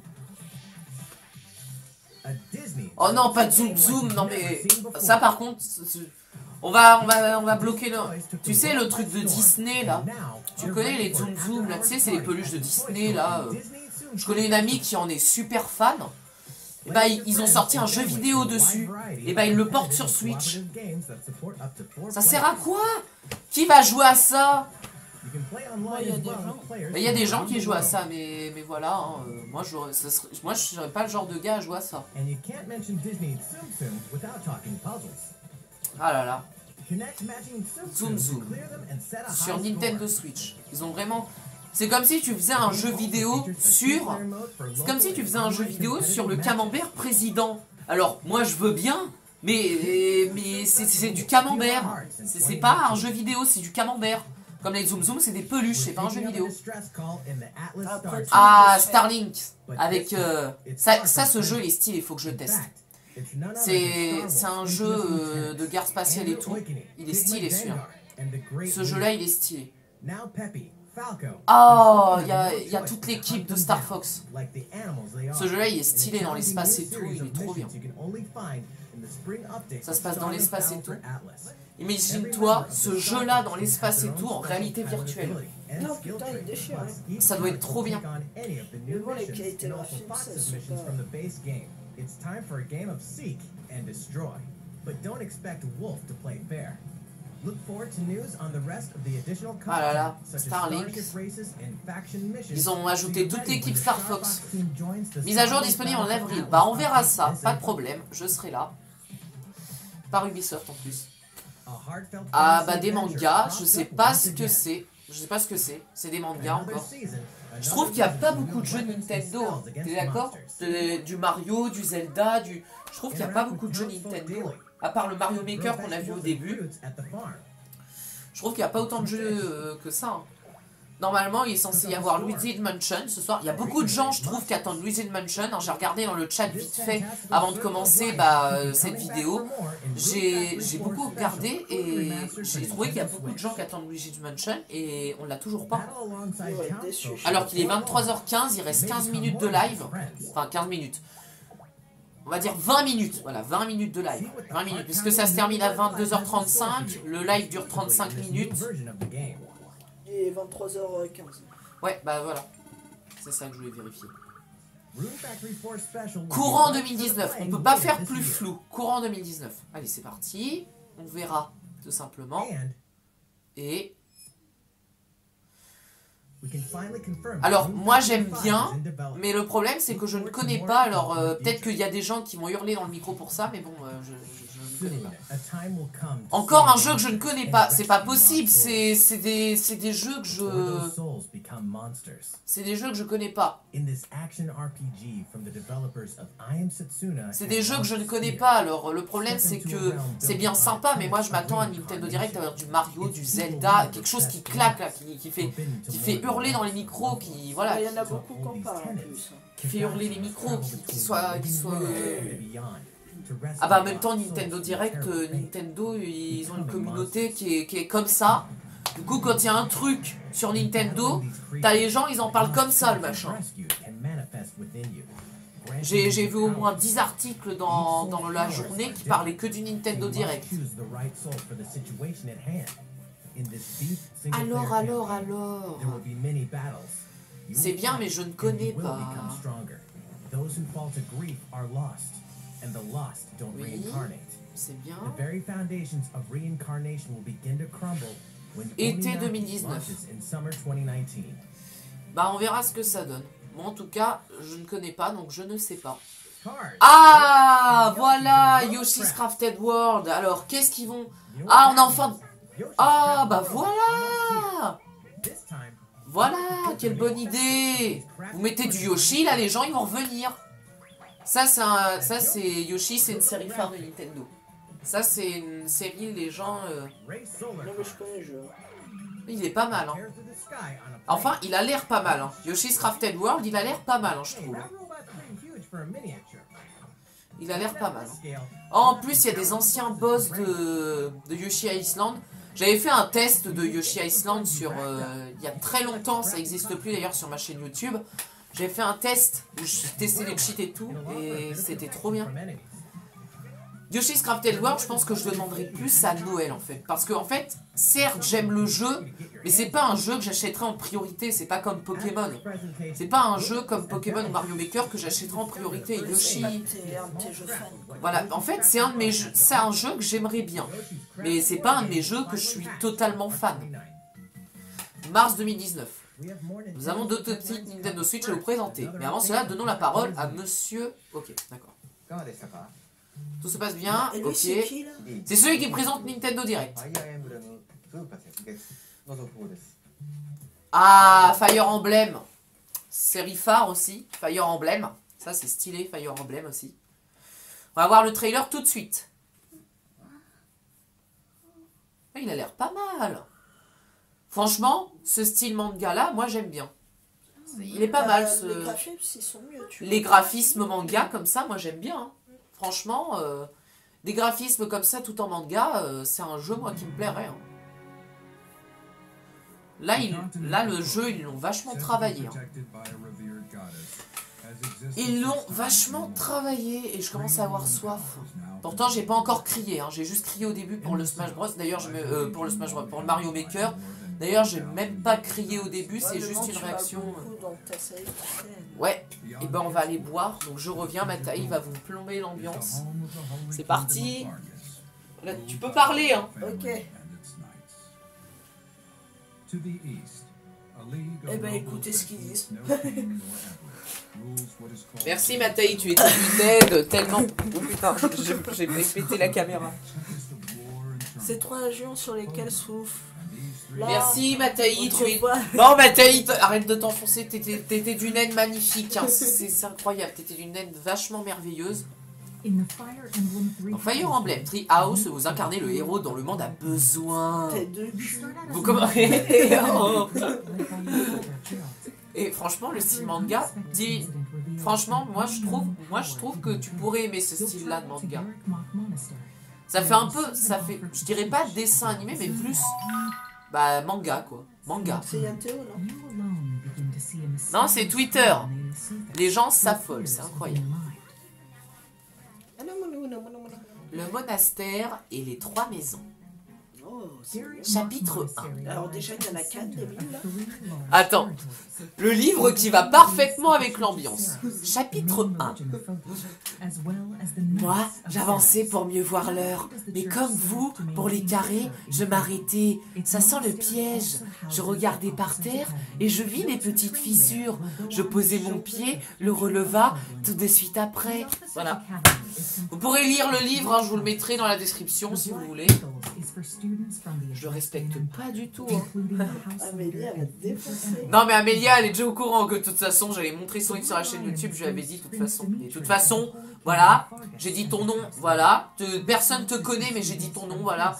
Oh non, pas de zoom zoom, non mais ça par contre, on va bloquer le... Tu sais le truc de Disney là, tu connais les zoom zoom là, tu sais c'est les peluches de Disney là. Je connais une amie qui en est super fan. Et bah ils ont sorti un jeu vidéo dessus. Et bah ils le portent sur Switch. Ça sert à quoi? Qui va jouer à ça? Il y a des gens qui jouent à ça, mais voilà, hein, moi je serais pas le genre de gars à jouer à ça. Ah là là. Zoom Zoom. Sur Nintendo Switch. Ils ont vraiment... C'est comme si tu faisais un jeu vidéo sur... C'est comme si tu faisais un jeu vidéo sur le camembert président. Alors, moi je veux bien, mais c'est du camembert. C'est pas un jeu vidéo, c'est du camembert. Comme les Zoom Zoom, c'est des peluches, c'est pas un jeu vidéo. Ah, Starlink. Avec... ça, ce jeu, il est stylé, il faut que je le teste. C'est un jeu de guerre spatiale et tout. Il est stylé, celui-là. Ce jeu-là, il est stylé. Oh, il y a toute l'équipe de Star Fox. Ce jeu-là, il est stylé dans l'espace et tout, il est trop bien. Ça se passe dans l'espace et tout. Imagine-toi ce jeu-là dans l'espace et tout en réalité virtuelle. Non, putain, il déchire. Hein. Ça doit être trop bien. Mais bon, les qualités de graphisme, ça se fait pas. It's time for a game of seek and destroy, but don't expect Wolf to play fair. Look forward to news on the rest of the additional Ah là là, content, such as Starlink. Starship races and faction missions. Ils ont ajouté toute l'équipe Star Fox. Mise à jour disponible en avril. Bah on verra ça, pas de problème, je serai là. Par Ubisoft en plus. Ah bah des mangas, je sais pas ce que c'est. Je sais pas ce que c'est. C'est des mangas encore. Je trouve qu'il n'y a pas beaucoup de jeux Nintendo. Hein. T'es d'accord? Du Mario, du Zelda, du... Je trouve qu'il n'y a pas beaucoup de jeux Nintendo. À part le Mario Maker qu'on a vu au début. Je trouve qu'il n'y a pas autant de jeux que ça. Hein. Normalement, il est censé y avoir Luigi's Mansion ce soir. Il y a beaucoup de gens, je trouve, qui attendent Luigi's Mansion. J'ai regardé dans le chat vite fait avant de commencer cette vidéo. J'ai beaucoup regardé et j'ai trouvé qu'il y a beaucoup de gens qui attendent Luigi's Mansion et on l'a toujours pas. Alors qu'il est 23h15, il reste 15 minutes de live. Enfin, 15 minutes. On va dire 20 minutes. Voilà, 20 minutes de live. 20 minutes. Puisque ça se termine à 22h35. Le live dure 35 minutes. Et 23h15. Ouais, bah voilà. C'est ça que je voulais vérifier. Courant 2019. On peut pas faire plus flou. Courant 2019. Allez, c'est parti. On verra, tout simplement. Et... Alors, moi j'aime bien, mais le problème c'est que je ne connais pas. Alors, peut-être qu'il y a des gens qui vont hurler dans le micro pour ça, mais bon, je ne connais pas. Encore un jeu que je ne connais pas, c'est pas possible, c'est des jeux que je... C'est des jeux que je connais pas. C'est des jeux que je ne connais pas, alors le problème c'est que c'est bien sympa, mais moi je m'attends à Nintendo Direct à avoir du Mario, du Zelda, quelque chose qui claque là, qui fait hurler dans les micros, qui... Voilà. Il y en a beaucoup qui en parlent en plus. Qui fait hurler les micros, qui soit Ah bah en même temps Nintendo Direct, Nintendo ils ont une communauté qui est comme ça. Du coup quand il y a un truc sur Nintendo, t'as les gens ils en parlent comme ça le machin. J'ai vu au moins 10 articles dans la journée qui parlaient que du Nintendo Direct. Alors. C'est bien mais je ne connais pas. Oui, c'est bien. Été 2019. Bah on verra ce que ça donne. Moi en tout cas, je ne connais pas donc je ne sais pas. Ah voilà, Yoshi's Crafted World. Alors qu'est-ce qu'ils vont... Ah on a enfin... Ah bah voilà. Voilà, quelle bonne idée. Vous mettez du Yoshi, là, les gens, ils vont revenir. Ça, c'est Yoshi, c'est une série phare de Nintendo. Ça, c'est une série, les gens... Race Solar Non, mais je connais le jeu. Il est pas mal, hein. compares to the sky on a Enfin, il a l'air pas mal, hein. Yoshi's Crafted World, il a l'air pas mal, hein, je Hey, trouve. that robot's pretty huge for a miniature. Il a l'air pas mal. Scale. En plus, il y a des anciens boss de Yoshi Island. J'avais fait un test de Yoshi Island sur il y a très longtemps, ça n'existe plus d'ailleurs sur ma chaîne YouTube. J'avais fait un test où je testais les cheats et tout, et c'était trop bien. From enemies. Yoshi's Crafted World, je pense que je le demanderai plus à Noël en fait. Parce que en fait, certes j'aime le jeu, mais c'est pas un jeu que j'achèterai en priorité, c'est pas comme Pokémon. C'est pas un jeu comme Pokémon ou Mario Maker que j'achèterai en priorité. Yoshi, C'est un de tes jeux fans. Quoi. voilà, en fait c'est un de mes jeux, c'est un jeu que j'aimerais bien. Mais c'est pas un de mes jeux que je suis totalement fan. Mars 2019. Nous avons deux petites Nintendo Switch à vous présenter. Mais avant cela, donnons la parole à monsieur... Ok, d'accord. Tout se passe bien, Et lui, ok. c'est qui là? C'est celui qui présente Nintendo Direct. Ah, Fire Emblem. Série phare aussi, Fire Emblem. Ça c'est stylé, Fire Emblem aussi. On va voir le trailer tout de suite. Ah, il a l'air pas mal. Franchement, ce style manga là, moi j'aime bien. Il est pas mal Les ce... graphismes, ils sont mieux, tu Les graphismes manga comme ça, moi j'aime bien. Hein. Franchement, des graphismes comme ça tout en manga, c'est un jeu moi qui me plairait. Hein. Là, le jeu, ils l'ont vachement travaillé. Hein. Ils l'ont vachement travaillé et je commence à avoir soif. Pourtant, j'ai pas encore crié. Hein. J'ai juste crié au début pour le Smash Bros. D'ailleurs, pour le Smash Bros. Pour le Mario Maker. D'ailleurs, j'ai même pas crié au début. C'est juste une réaction. Ouais. Et ben, on va aller boire. Donc, je reviens. Mataï va vous plomber l'ambiance. C'est parti. Là, tu peux parler. Hein. Ok. Eh ben, écoutez ce qu'ils disent. Merci Mataï, tu étais une aide tellement... Oh putain, j'ai pété la caméra. Ces trois régions sur lesquelles souffle. Là, Merci Mataï, tu es... autrefois- Non Mataï, arrête de t'enfoncer, t'étais d'une aide magnifique, hein. C'est incroyable, t'étais d'une aide vachement merveilleuse. Dans Fire Emblem Three House, vous incarnez le héros dont le monde a besoin. Tête de cul. Vous commencez... Et franchement, le style manga dit... Franchement, moi je trouve que tu pourrais aimer ce style-là de manga. Ça fait un peu... je dirais pas dessin animé, mais plus... Bah, manga, quoi. Manga. C'est Yanteo, non? Non, c'est Twitter. Les gens s'affolent, c'est incroyable. Ah non, non, non, non, non, non. Le monastère et les trois maisons. Oh, c'est bien. Chapitre 1. Alors déjà, il y en a 4 des villes, là. Attends. Le livre qui va parfaitement avec l'ambiance. Chapitre 1. Moi, j'avançais pour mieux voir l'heure. Mais comme vous, pour les carrés, je m'arrêtais. Ça sent le piège. Je regardais par terre et je vis les petites fissures. Je posais mon pied, le releva tout de suite après. Voilà. Vous pourrez lire le livre, hein, je vous le mettrai dans la description si vous voulez. Je le respecte pas du tout. Hein. Amélie, elle va te défoncer. Non mais Amélia, elle est déjà au courant que de toute façon j'allais montrer son livre sur la chaîne YouTube, je lui avais dit de toute façon. Et de toute façon, voilà, j'ai dit ton nom, voilà. Personne te connaît mais j'ai dit ton nom, voilà.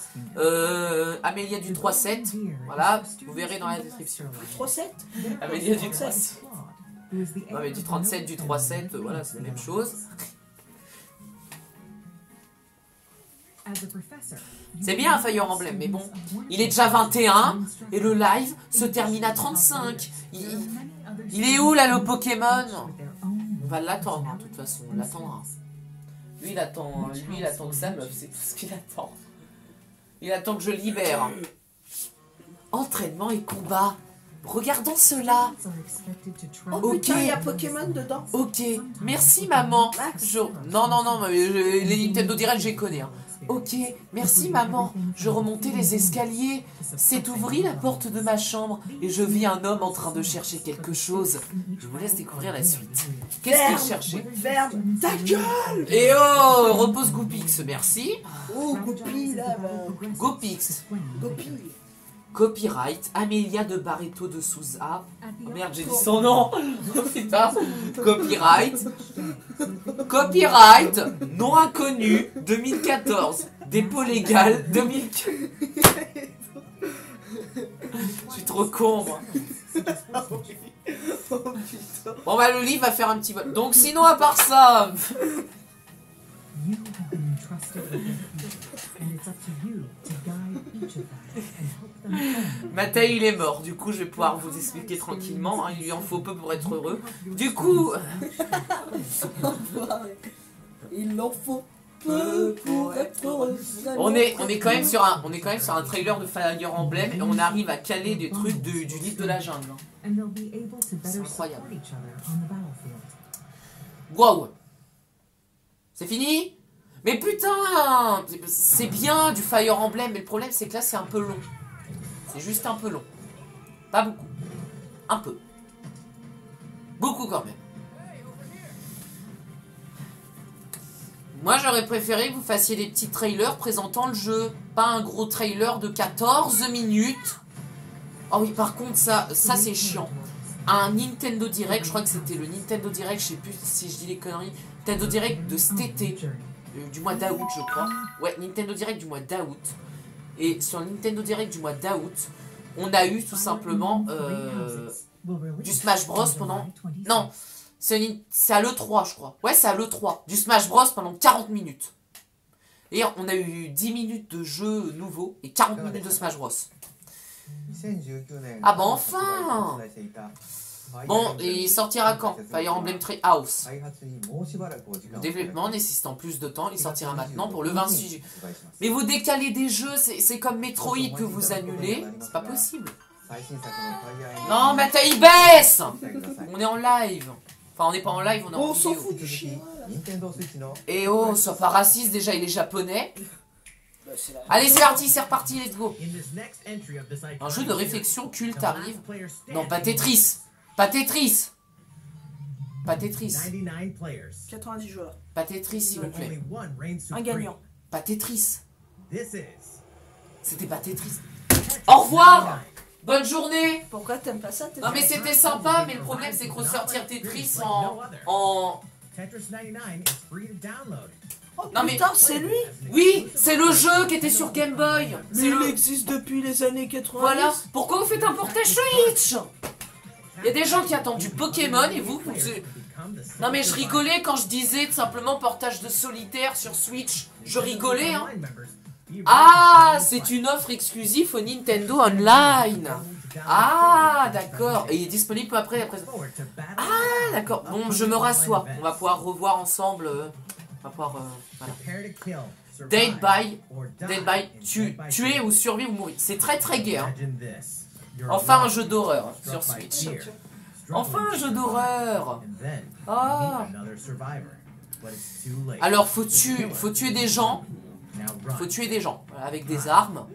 Amélia du 3-7, voilà, vous verrez dans la description. 3-7? Amélia du 3-7. Non mais du 37, du 3-7, voilà, c'est la même chose. C'est bien Fire Emblem, mais bon, il est déjà 21 et le live se termine à 35. Il est où là le Pokémon? On va l'attendre, hein, de toute façon, on l'attendra. Lui il attend que sa meuf, c'est tout ce qu'il attend. Il attend que je libère. Entraînement et combat. Regardons cela. Oh Ok. putain, il y a Pokémon dedans. Ok, merci maman. Max. Non, mais les Nintendo Direct, je les connais. Hein. Ok, merci maman. Je remontais les escaliers. C'est ouvrit la porte de ma chambre et je vis un homme en train de chercher quelque chose. Je vous laisse découvrir la suite. Qu'est-ce qu'il cherchait? Verbe, ta gueule. Et oh, repose Goopix, merci. Oh, Goupy, là, bah. Goopix. Goupy. Copyright Amelia de Barreto de Souza. Oh merde, j'ai dit son nom. Oh putain. Copyright. Copyright non inconnu 2014. Dépôt légal 2015. Je suis trop con moi. Oh putain. Bon bah le livre va faire un petit vol. Donc sinon à part ça. You have been entrusted with them, and it's up to you to guide each of them and help them find Matei il est mort, du coup je vais pouvoir vous expliquer tranquillement, hein. Il lui en faut peu pour être heureux. Du coup, Il en faut peu pour être heureux. on est quand même sur un trailer de Fire Emblem et on arrive à caler des trucs du livre de la jungle. Hein. and they'll be able to better incroyable. support each other on the battlefield. Waouh! C'est fini? Mais putain! C'est bien du Fire Emblem, mais le problème c'est que là c'est un peu long. C'est juste un peu long. Pas beaucoup. Un peu. Beaucoup quand même. Moi j'aurais préféré que vous fassiez des petits trailers présentant le jeu. Pas un gros trailer de 14 minutes. Oh oui, par contre ça c'est chiant. Un Nintendo Direct, je crois que c'était le Nintendo Direct, je sais plus si je dis les conneries. Nintendo Direct de cet été. Du mois d'août je crois. Ouais, Nintendo Direct du mois d'août. Et sur le Nintendo Direct du mois d'août, on a eu tout simplement du Smash Bros pendant... Non, c'est à l'E3 je crois. Ouais, c'est à l'E3. Du Smash Bros pendant 40 minutes. Et on a eu 10 minutes de jeu nouveau et 40 minutes de Smash Bros. Ah bah enfin! Bon, et il sortira quand? Fire Emblem Treehouse. Le développement nécessitant plus de temps, il sortira maintenant pour le 26 juillet. Mais vous décalez des jeux, c'est comme Metroid que vous annulez. C'est pas possible. Non, Matei, baisse! On est en live. Enfin, on n'est pas en live, on est en On s'en vidéo. fout du chien. Et oh, sois pas raciste, déjà il est japonais. Allez, c'est reparti, let's go. Un jeu de réflexion culte arrive. Non, pas Tetris. Pas Tetris. Pas Tetris. 90 joueurs. Pas Tetris, s'il vous plaît. Un gagnant. Pas Tetris. C'était pas Tetris. Au revoir. Bonne journée. Pourquoi t'aimes pas ça? Non mais c'était sympa, mais le problème c'est que ressortir Tetris en... Oh Non, mais- putain, c'est lui. Oui, c'est le jeu qui était sur Game Boy. Mais C'est il le... existe depuis les années 80. Voilà. Pourquoi vous faites un portage Switch? Il y a des gens qui attendent du Pokémon et vous... Non mais je rigolais quand je disais tout simplement portage de solitaire sur Switch. Je rigolais, hein. Ah, c'est une offre exclusive au Nintendo Online. Ah, d'accord. Et il est disponible peu après. Ah, d'accord. Bon, je me rassois. On va pouvoir revoir ensemble. On va pouvoir... voilà. Dead by tuer ou survivre ou mourir. C'est très très gai, hein. Enfin un jeu d'horreur sur Switch. Enfin un jeu d'horreur. Ah. Alors faut tuer des gens. Faut tuer des gens avec des armes.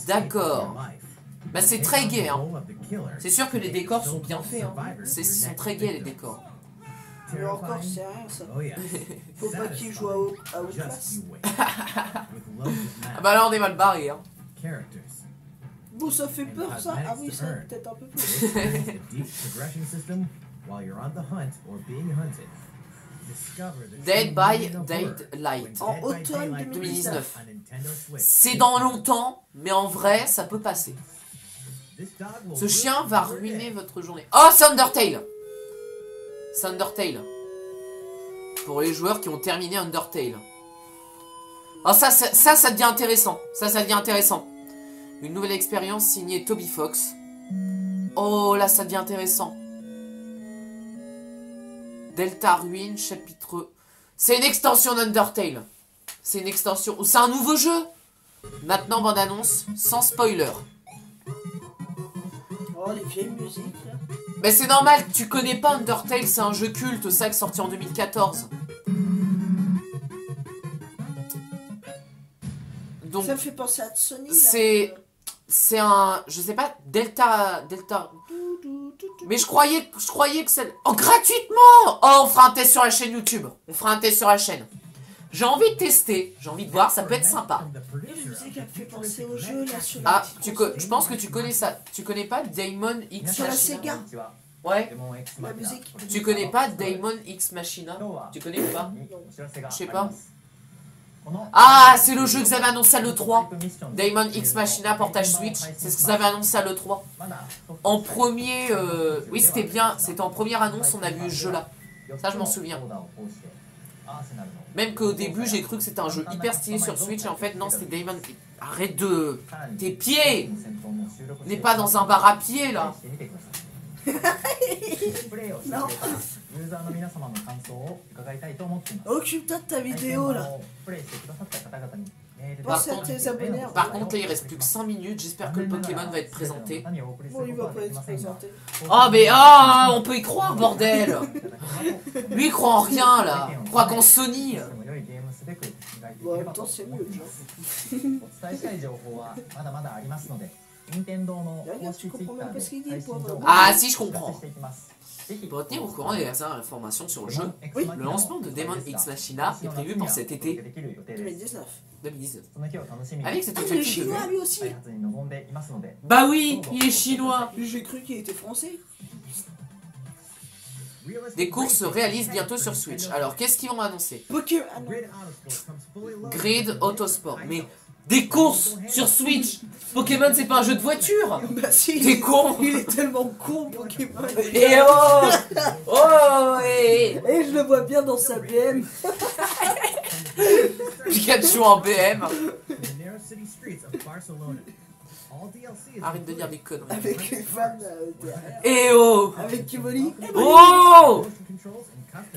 D'accord. Bah c'est très gai, hein. C'est sûr que les décors sont bien faits, hein. Ils sont très gais les décors. Mais encore, c'est rien ça. Faut pas qu'il joue à Outlast. Ah bah là on est mal barré, hein. Bon, ça fait peur ça. Ah oui, ça peut-être un peu plus. Dead by Daylight. En automne 2019. C'est dans longtemps, mais en vrai, ça peut passer. Ce chien va ruiner votre journée. Oh, c'est Undertale. C'est Undertale. Pour les joueurs qui ont terminé Undertale. Oh, ça devient intéressant. Ça devient intéressant. Une nouvelle expérience signée Toby Fox. Oh, là, ça devient intéressant. Delta Ruin, chapitre... C'est une extension d'Undertale. C'est une extension... C'est un nouveau jeu. Maintenant, bande-annonce, sans spoiler. Oh, les vieilles musiques là. Mais c'est normal, tu connais pas Undertale, c'est un jeu culte, ça, sorti en 2014. Donc, Ça me fait penser à Sony. c'est un... Je sais pas, Delta... Mais je croyais que c'est... Oh, gratuitement! Oh, on fera un test sur la chaîne YouTube. On fera un test sur la chaîne. J'ai envie de tester. J'ai envie de voir, ça peut être sympa. La musique elle me fait penser au jeu là sur Ah, la je pense que tu connais ça. Tu connais pas Daemon X Sur la Machina? Sega. Ouais. La musique. Tu connais pas Daemon X Machina? Tu connais ou pas? Je sais pas. Ah, c'est le jeu que vous avez annoncé à l'E3. Daemon X Machina portage Switch. C'est ce que vous avez annoncé à l'E3. En premier... Oui, c'était bien. C'était en première annonce, on a vu ce jeu-là. Ça, je m'en souviens. Même qu'au début, j'ai cru que c'était un jeu hyper stylé sur Switch. Et en fait, non, c'était Daemon... Arrête de... Tes pieds! On n'est pas dans un bar à pied, là. Non. Occupe-toi de ta vidéo là. Pense à tes abonnés. Par contre, là, il reste plus que 5 minutes. J'espère que le Pokémon va être présenté. Bon, il va pas être présenté. Oh, mais oh, on peut y croire, bordel! Lui, il croit en rien, là. Il croit qu'en Sony. Bon, en même temps, c'est mieux, genre. Regarde, tu comprends même pas ce qu'il dit, pauvre. Ah, si, je comprends. Pour retenir au courant des dernières informations sur le jeu, le lancement de Daemon X Machina est prévu pour cet été 2019. 2019. Avec cet Ah, il est objectif de chinois lui aussi. Bah oui, il est chinois. J'ai cru qu'il était français. Des courses se réalisent bientôt sur Switch. Alors, qu'est-ce qu'ils vont annoncer? Pokémon. Ah non. Grid Autosport. Mais des courses sur Switch. Pokémon, c'est pas un jeu de voiture. Bah si. T'es con. Il est tellement con, Pokémon. Et oh, oh, et Et je le vois bien dans sa BM. Pikachu en BM. Arrête de dire des conneries. Avec une femme derrière. Et oh, Avec Evoli. oh,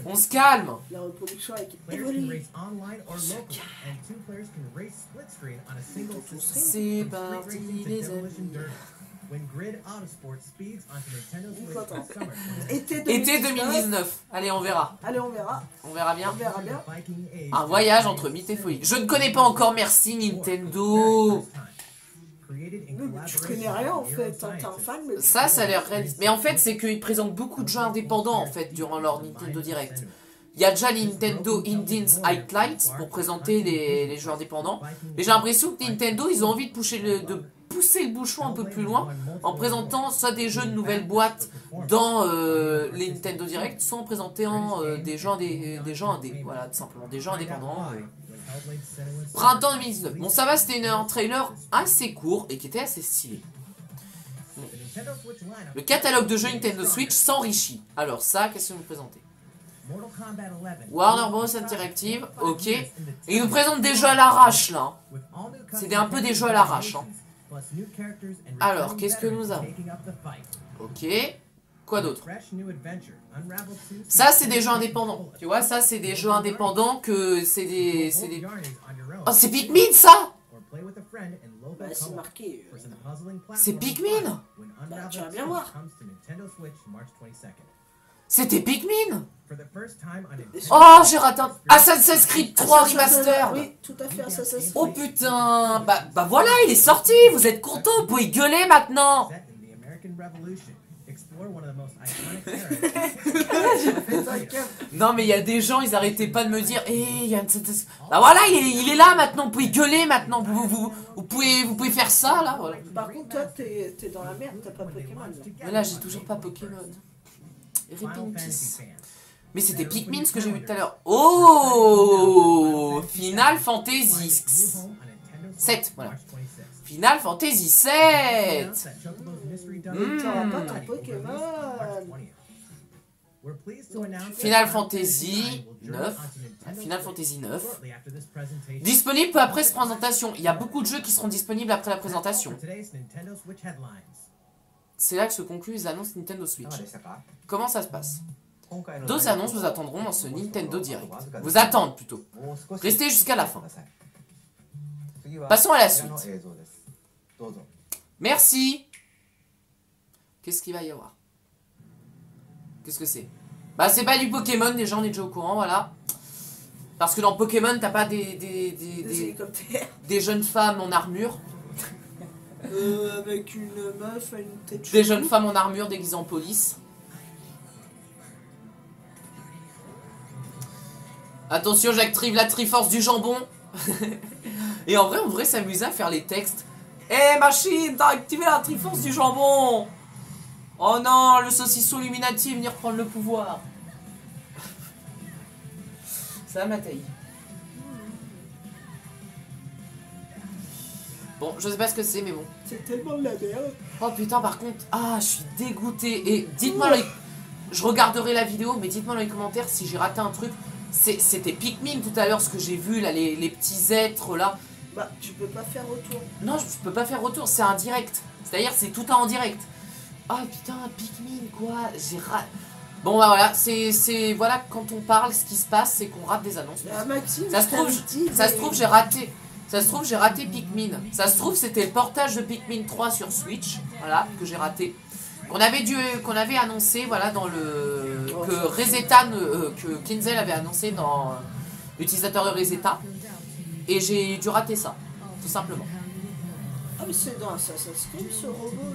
on se calme. La reproduction avec Evoli. C'est parti les amis. Été 2019. Allez, on verra. Allez, on verra. On verra bien. On verra bien. Un voyage entre mythe et folie. Je ne connais pas encore, merci Nintendo. Tu connais rien en fait, hein, t'es un fan, mais... Ça a l'air réaliste. Mais en fait, c'est qu'ils présentent beaucoup de jeux indépendants en fait durant leur Nintendo Direct. Il y a déjà les Nintendo Indies Highlights pour présenter les jeux indépendants. Mais j'ai l'impression que Nintendo, ils ont envie de pousser le bouchon un peu plus loin en présentant soit des jeux de nouvelles boîtes dans les Nintendo Direct, soit en présentant des jeux indés. Voilà, tout simplement, des jeux indépendants. Printemps 2019. Bon, ça va, c'était un trailer assez court et qui était assez stylé. Bon. Le catalogue de jeux Nintendo Switch s'enrichit. Alors ça, qu'est-ce que vous présentez? Warner Bros. Interactive, ok. Et ils nous présentent des jeux à l'arrache là. C'est un peu des jeux à l'arrache. Hein. Alors, qu'est-ce que nous avons? Ok. Quoi d'autre? Ça, c'est des jeux indépendants. Tu vois, ça, c'est des jeux indépendants que c'est des... Oh, c'est Pikmin, ça! Bah, c'est marqué. C'est Pikmin! Bah, tu vas bien voir. C'était Pikmin! Oh, j'ai raté un... Assassin's Creed 3 Remaster! Oui, tout à fait, Assassin's Creed. Oh putain! Bah voilà, il est sorti! Vous êtes contents, vous pouvez gueuler maintenant! Non mais il y a des gens, ils arrêtaient pas de me dire il y a une... Bah voilà, il est là maintenant, vous pouvez gueuler maintenant, vous pouvez faire ça là, voilà. Par contre, toi, t'es dans la merde, t'as pas Pokémon. Mais là, j'ai toujours pas Pokémon. Rip in peace. Mais c'était Pikmin ce que j'ai vu tout à l'heure. Oh, Final Fantasy 7, voilà. Final Fantasy 7. T'auras pas ton Pokémon. Final Fantasy 9. Final Fantasy 9. Disponible peu après cette présentation. Il y a beaucoup de jeux qui seront disponibles après la présentation. C'est là que se concluent les annonces Nintendo Switch. Comment ça se passe? D'autres annonces vous attendront dans ce Nintendo Direct. Vous attendent plutôt. Restez jusqu'à la fin. Passons à la suite. Merci. Qu'est-ce qu'il va y avoir? Qu'est-ce que c'est? Bah c'est pas du Pokémon, déjà on est déjà au courant, voilà. Parce que dans Pokémon t'as pas des hélicoptères. Des jeunes femmes en armure. Avec une meuf à une tête Des jeunes femmes en armure déguisées en police. Attention, j'active la Triforce du jambon. Et en vrai, on devrait s'amuser à faire les textes. Eh machine, t'as activé la Triforce du jambon. Oh non, le saucisson Illuminati venir prendre le pouvoir. Ça m'a taillé. Bon, je sais pas ce que c'est, mais bon. C'est tellement de la merde. Oh putain, par contre, ah, je suis dégoûté. Et dites-moi, je regarderai la vidéo, mais dites-moi dans les commentaires si j'ai raté un truc. C'était Pikmin tout à l'heure, ce que j'ai vu, là, les petits êtres, là. Bah, tu peux pas faire retour. Non, je peux pas faire retour, c'est un direct. C'est-à-dire, c'est tout en direct. Ah putain, Pikmin, quoi. Bon, bah voilà, voilà, quand on parle, ce qui se passe, c'est qu'on rate des annonces. Ah, Maxime, Ça se trouve, j'ai raté. Ça se trouve, j'ai raté Pikmin. Ça se trouve, c'était le portage de Pikmin 3 sur Switch. Voilà, que j'ai raté. Qu'on avait annoncé, voilà, dans le... Que Reseta, que Kinzel avait annoncé dans l'utilisateur de Reseta. Et j'ai dû rater ça, tout simplement. Ah, mais c'est dans Assassin's Creed, ce robot,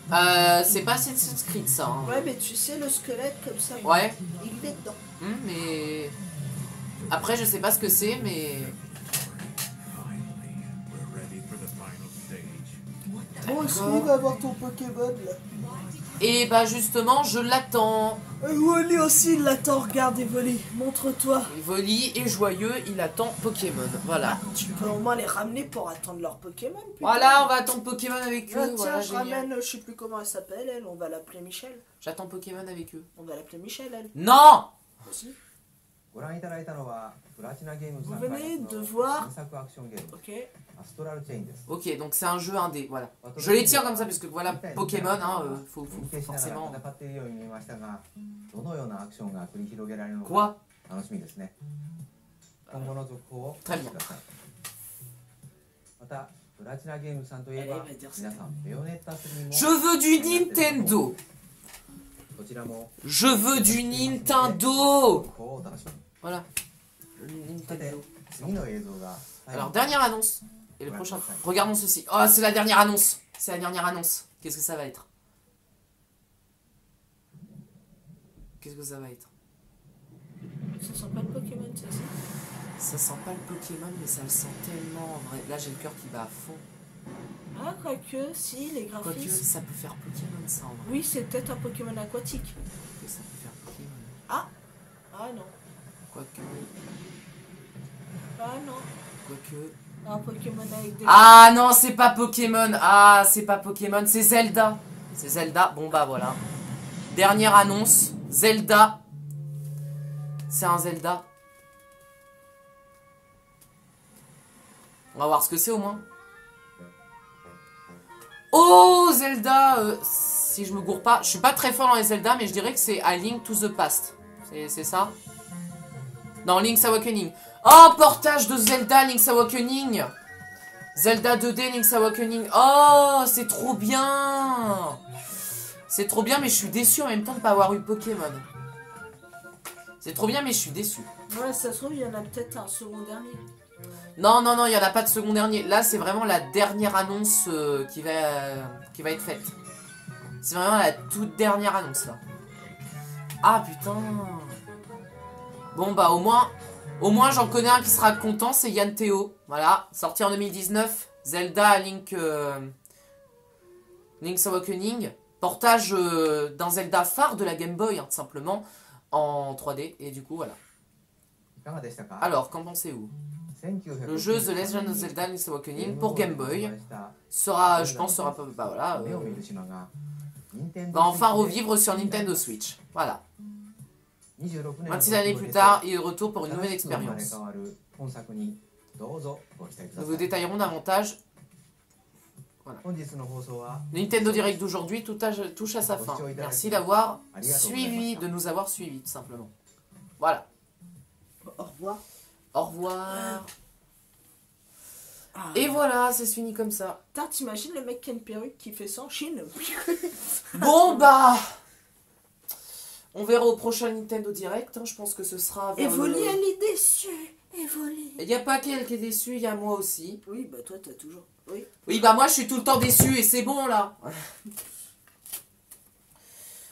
là. C'est pas Assassin's Creed, ça. Hein. Ouais, mais tu sais, le squelette, comme ça, Ouais. il est dedans. Mais... Après, je sais pas ce que c'est, mais... Bon, est-ce qu'il va avoir ton Pokémon, là? Et bah justement, je l'attends. Wally aussi, il l'attend. Regarde, Evoli, montre-toi. Evoli est joyeux, il attend Pokémon. Voilà. Ah, tu peux au moins les ramener pour attendre leur Pokémon. Putain. Voilà, on va attendre Pokémon avec eux. Ah, tiens, Voilà, je génial. ramène, je sais plus comment elle s'appelle, elle. On va l'appeler Michel. J'attends Pokémon avec eux. On va l'appeler Michel, elle. Non! Aussi. ご覧いただいたのはプラチナゲームズ Vous さん開 venez 発 de の voir. 新作アクションゲーム Ok. アストラルチェインです。 Ok, donc c'est un jeu indé, voilà. Je les tiens comme ça parce que voilà, Pokémon, hein, faut 連携しながら forcément... 戦っているように見えましたが、どのようなアクションが繰り広げられるのか Quoi? 楽しみですね。今後の続報をお Très 待ち bien. ください。またプラチナゲームズさんといえば Elle va dire 皆さんベヨネッタ3も Je veux du Nintendo! こちらも Je veux du Nintendo! 続報をお楽しみに。 Voilà. Le さて Nintendo. 次の映像が最後 Alors, dernière annonce. Et le prochain. Regardons ceci. Oh, c'est la dernière annonce. C'est la dernière annonce. Qu'est-ce que ça va être? Qu'est-ce que ça va être? Ça sent pas le Pokémon, c'est ça? Ça sent pas le Pokémon, mais ça le sent tellement en vrai. Là, j'ai le cœur qui bat à fond. Ah, quoique, si, les Quoique, graphismes. ça peut faire Pokémon, ça en vrai. Oui, c'est peut-être un Pokémon aquatique. Que ça peut faire Pokémon. Ah non. Quoique. Ah non. Quoique. Un Pokémon avec des... Ah non, c'est pas Pokémon. Ah, c'est pas Pokémon, c'est Zelda. C'est Zelda. Bon, bah voilà. Dernière annonce. Zelda. C'est un Zelda. On va voir ce que c'est au moins. Oh, Zelda. Si je me gourre pas, je suis pas très fort dans les Zelda, mais je dirais que c'est A Link to the Past. C'est ça? Non, Link's Awakening. Oh, portage de Zelda, Link's Awakening. Zelda 2D, Link's Awakening. Oh, c'est trop bien. C'est trop bien, mais je suis déçu en même temps de ne pas avoir eu Pokémon. C'est trop bien, mais je suis déçu. Ouais, ça se trouve, il y en a peut-être un second dernier. Non, non, non, il n'y en a pas de second dernier. Là, c'est vraiment la dernière annonce qui va être faite. C'est vraiment la toute dernière annonce, là. Ah, putain. Bon, bah, au moins j'en connais un qui sera content, c'est Yann Théo. Voilà, sorti en 2019. Zelda Link's Awakening. Portage d'un Zelda phare de la Game Boy, hein, tout simplement, en 3D. Et du coup, voilà. いかがでしたか？ Alors, qu'en pensez-vous? Le jeu The Legend of Zelda Link's Awakening pour Game Boy sera, je pense, bah voilà, va enfin revivre sur Nintendo Switch. Voilà. 26 années plus tard, il est de retour pour une nouvelle expérience. Nous vous détaillerons davantage. Voilà. Le Nintendo Direct d'aujourd'hui touche à sa fin. Merci d'avoir suivi, de nous avoir suivis, tout simplement. Voilà. Au revoir. Au revoir. Ah. Et voilà, ça se finit comme ça. Putain, t'imagines le mec qui a une perruque qui fait ça en Chine? Bon bah, on verra au prochain Nintendo Direct. Hein. Je pense que ce sera. Evoli, elle est déçue. Evoli. Il n'y a pas qu'elle qui est déçue, il y a moi aussi. Oui, bah toi, t'as toujours. Oui. Oui, bah moi je suis tout le temps déçu et c'est bon là.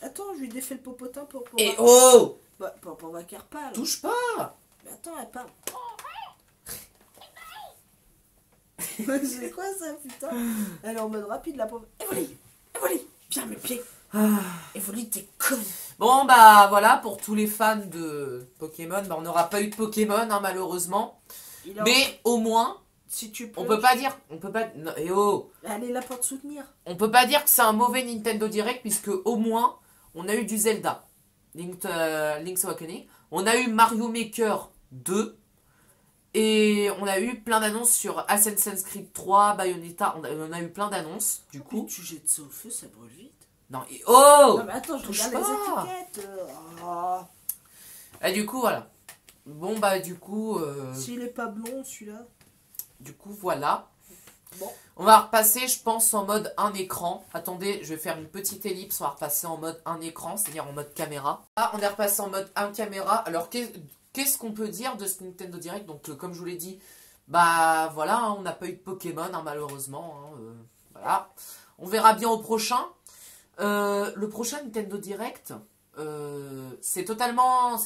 Attends, je lui défais le popotin pour. Et oh, Bah, Papa Vacar parle. Touche pas. Mais attends, elle parle. C'est quoi ça, putain? Elle est en mode rapide, la pauvre. Evoli, viens mes pieds. Evoli, t'es con. Bon, bah voilà, pour tous les fans de Pokémon, bah, on n'aura pas eu de Pokémon, hein, malheureusement. Mais au moins, si tu peux. on peut pas dire... On peut pas... Non, et oh, Elle est là pour te soutenir. on peut pas dire que c'est un mauvais Nintendo Direct, puisque au moins, on a eu du Zelda. Link's Awakening. On a eu Mario Maker 2. Et on a eu plein d'annonces sur Assassin's Creed 3, Bayonetta. On a eu plein d'annonces, du coup. Mais tu jettes ça au feu, ça brûle vite. Non, et oh, Non, mais attends, je touche regarde les pas. étiquettes. Oh. Et du coup, voilà. Bon, bah, du coup... S'il est pas blond, celui-là. Du coup, voilà. Bon. On va repasser, je pense, en mode un écran. Attendez, je vais faire une petite ellipse. On va repasser en mode un écran, c'est-à-dire en mode caméra. Ah, on est repassé en mode un caméra. Alors, qu'est-ce qu'on peut dire de ce Nintendo Direct? Donc, comme je vous l'ai dit, bah voilà, hein, on n'a pas eu de Pokémon, hein, malheureusement. Hein, voilà. On verra bien au prochain. Le prochain Nintendo Direct, c'est totalement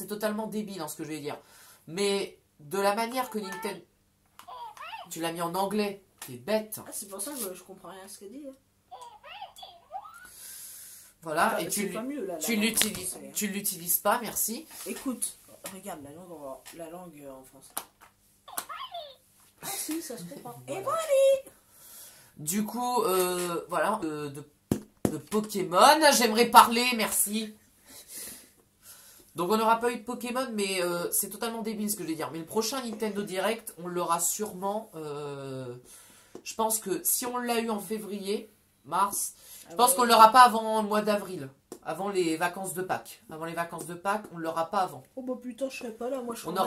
débile, hein, ce que je vais dire. Mais de la manière que Nintendo... Tu l'as mis en anglais, t'es bête. Ah, c'est pour ça que je comprends rien à ce qu'elle dit. Voilà, Ah, et c'est pas mieux, là, la tu langue l'utilises, en français, hein. tu l'utilises pas, merci. Écoute, regarde la langue en français. Ah si, ça se comprend. Et voilà. Du coup, voilà, de Pokémon, j'aimerais parler, merci. Donc on n'aura pas eu de Pokémon, mais c'est totalement débile ce que je vais dire. Mais le prochain Nintendo Direct, on l'aura sûrement. Je pense que si on l'a eu en février, mars, je pense qu'on ne l'aura pas avant le mois d'avril. Avant les vacances de Pâques. Avant les vacances de Pâques, on ne l'aura pas avant. Oh bah putain, je serais pas là, moi je On serais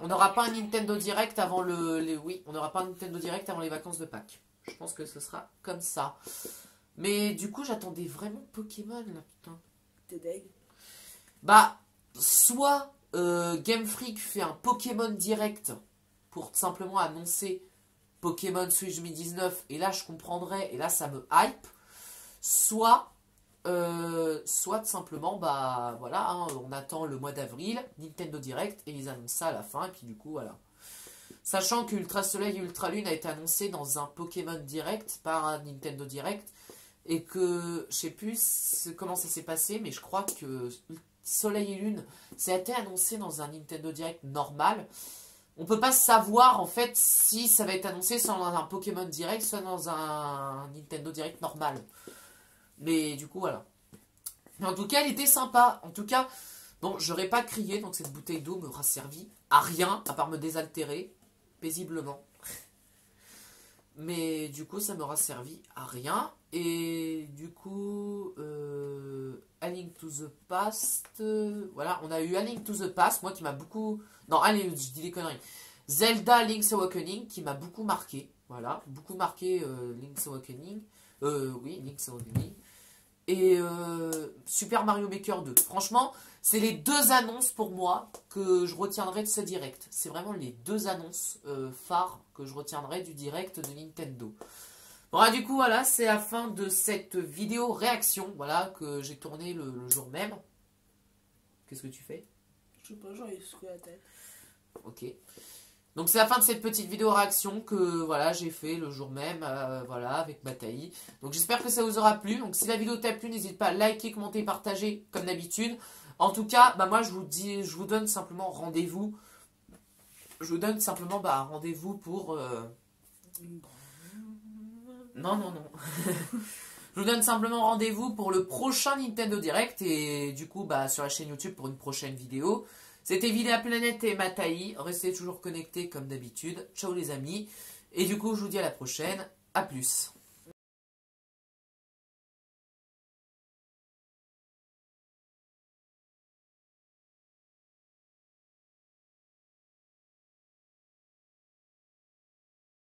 n'aura pas un Nintendo Direct avant oui, on n'aura pas un Nintendo Direct avant les vacances de Pâques. Je pense que ce sera comme ça. Mais du coup, j'attendais vraiment Pokémon là, putain. T'es deg. Bah, soit Game Freak fait un Pokémon Direct pour simplement annoncer Pokémon Switch 2019, et là je comprendrais, et là ça me hype. Soit tout simplement, bah voilà, hein, on attend le mois d'avril, Nintendo Direct, et ils annoncent ça à la fin, et puis du coup voilà. Sachant que Ultra Soleil et Ultra Lune a été annoncé dans un Pokémon Direct par un Nintendo Direct, et que je sais plus comment ça s'est passé, mais je crois que Soleil et Lune, ça a été annoncé dans un Nintendo Direct normal. On peut pas savoir en fait si ça va être annoncé soit dans un Pokémon Direct, soit dans un Nintendo Direct normal. Mais du coup voilà. Mais en tout cas, elle était sympa. En tout cas, bon, j'aurais pas crié, donc cette bouteille d'eau m'aura servi à rien, à part me désaltérer, paisiblement. Mais du coup, ça m'aura servi à rien. Et du coup, A Link to the Past, voilà, on a eu A Link to the Past, moi qui m'a beaucoup... Non, allez, je dis des conneries. Zelda Link's Awakening, qui m'a beaucoup marqué, voilà, beaucoup marqué Link's Awakening, oui, Link's Awakening. Et Super Mario Maker 2. Franchement, c'est les deux annonces pour moi que je retiendrai de ce direct. C'est vraiment les deux annonces phares que je retiendrai du direct de Nintendo. Bon, du coup, voilà, c'est la fin de cette vidéo réaction, voilà, que j'ai tournée le jour même. Qu'est-ce que tu fais? Je sais pas, j'en ai secoué la tête. Ok. Donc c'est la fin de cette petite vidéo réaction que voilà j'ai fait le jour même, voilà, avec Mataï. Donc j'espère que ça vous aura plu. Donc si la vidéo t'a plu, n'hésite pas à liker, commenter, partager comme d'habitude. En tout cas, bah moi je vous donne simplement rendez-vous. Je vous donne simplement rendez-vous pour... Non. Je vous donne simplement rendez-vous pour le prochain Nintendo Direct et du coup sur la chaîne YouTube pour une prochaine vidéo. C'était Vidéa Planète et Mataï. Restez toujours connectés comme d'habitude. Ciao les amis. Et du coup, je vous dis à la prochaine. A plus.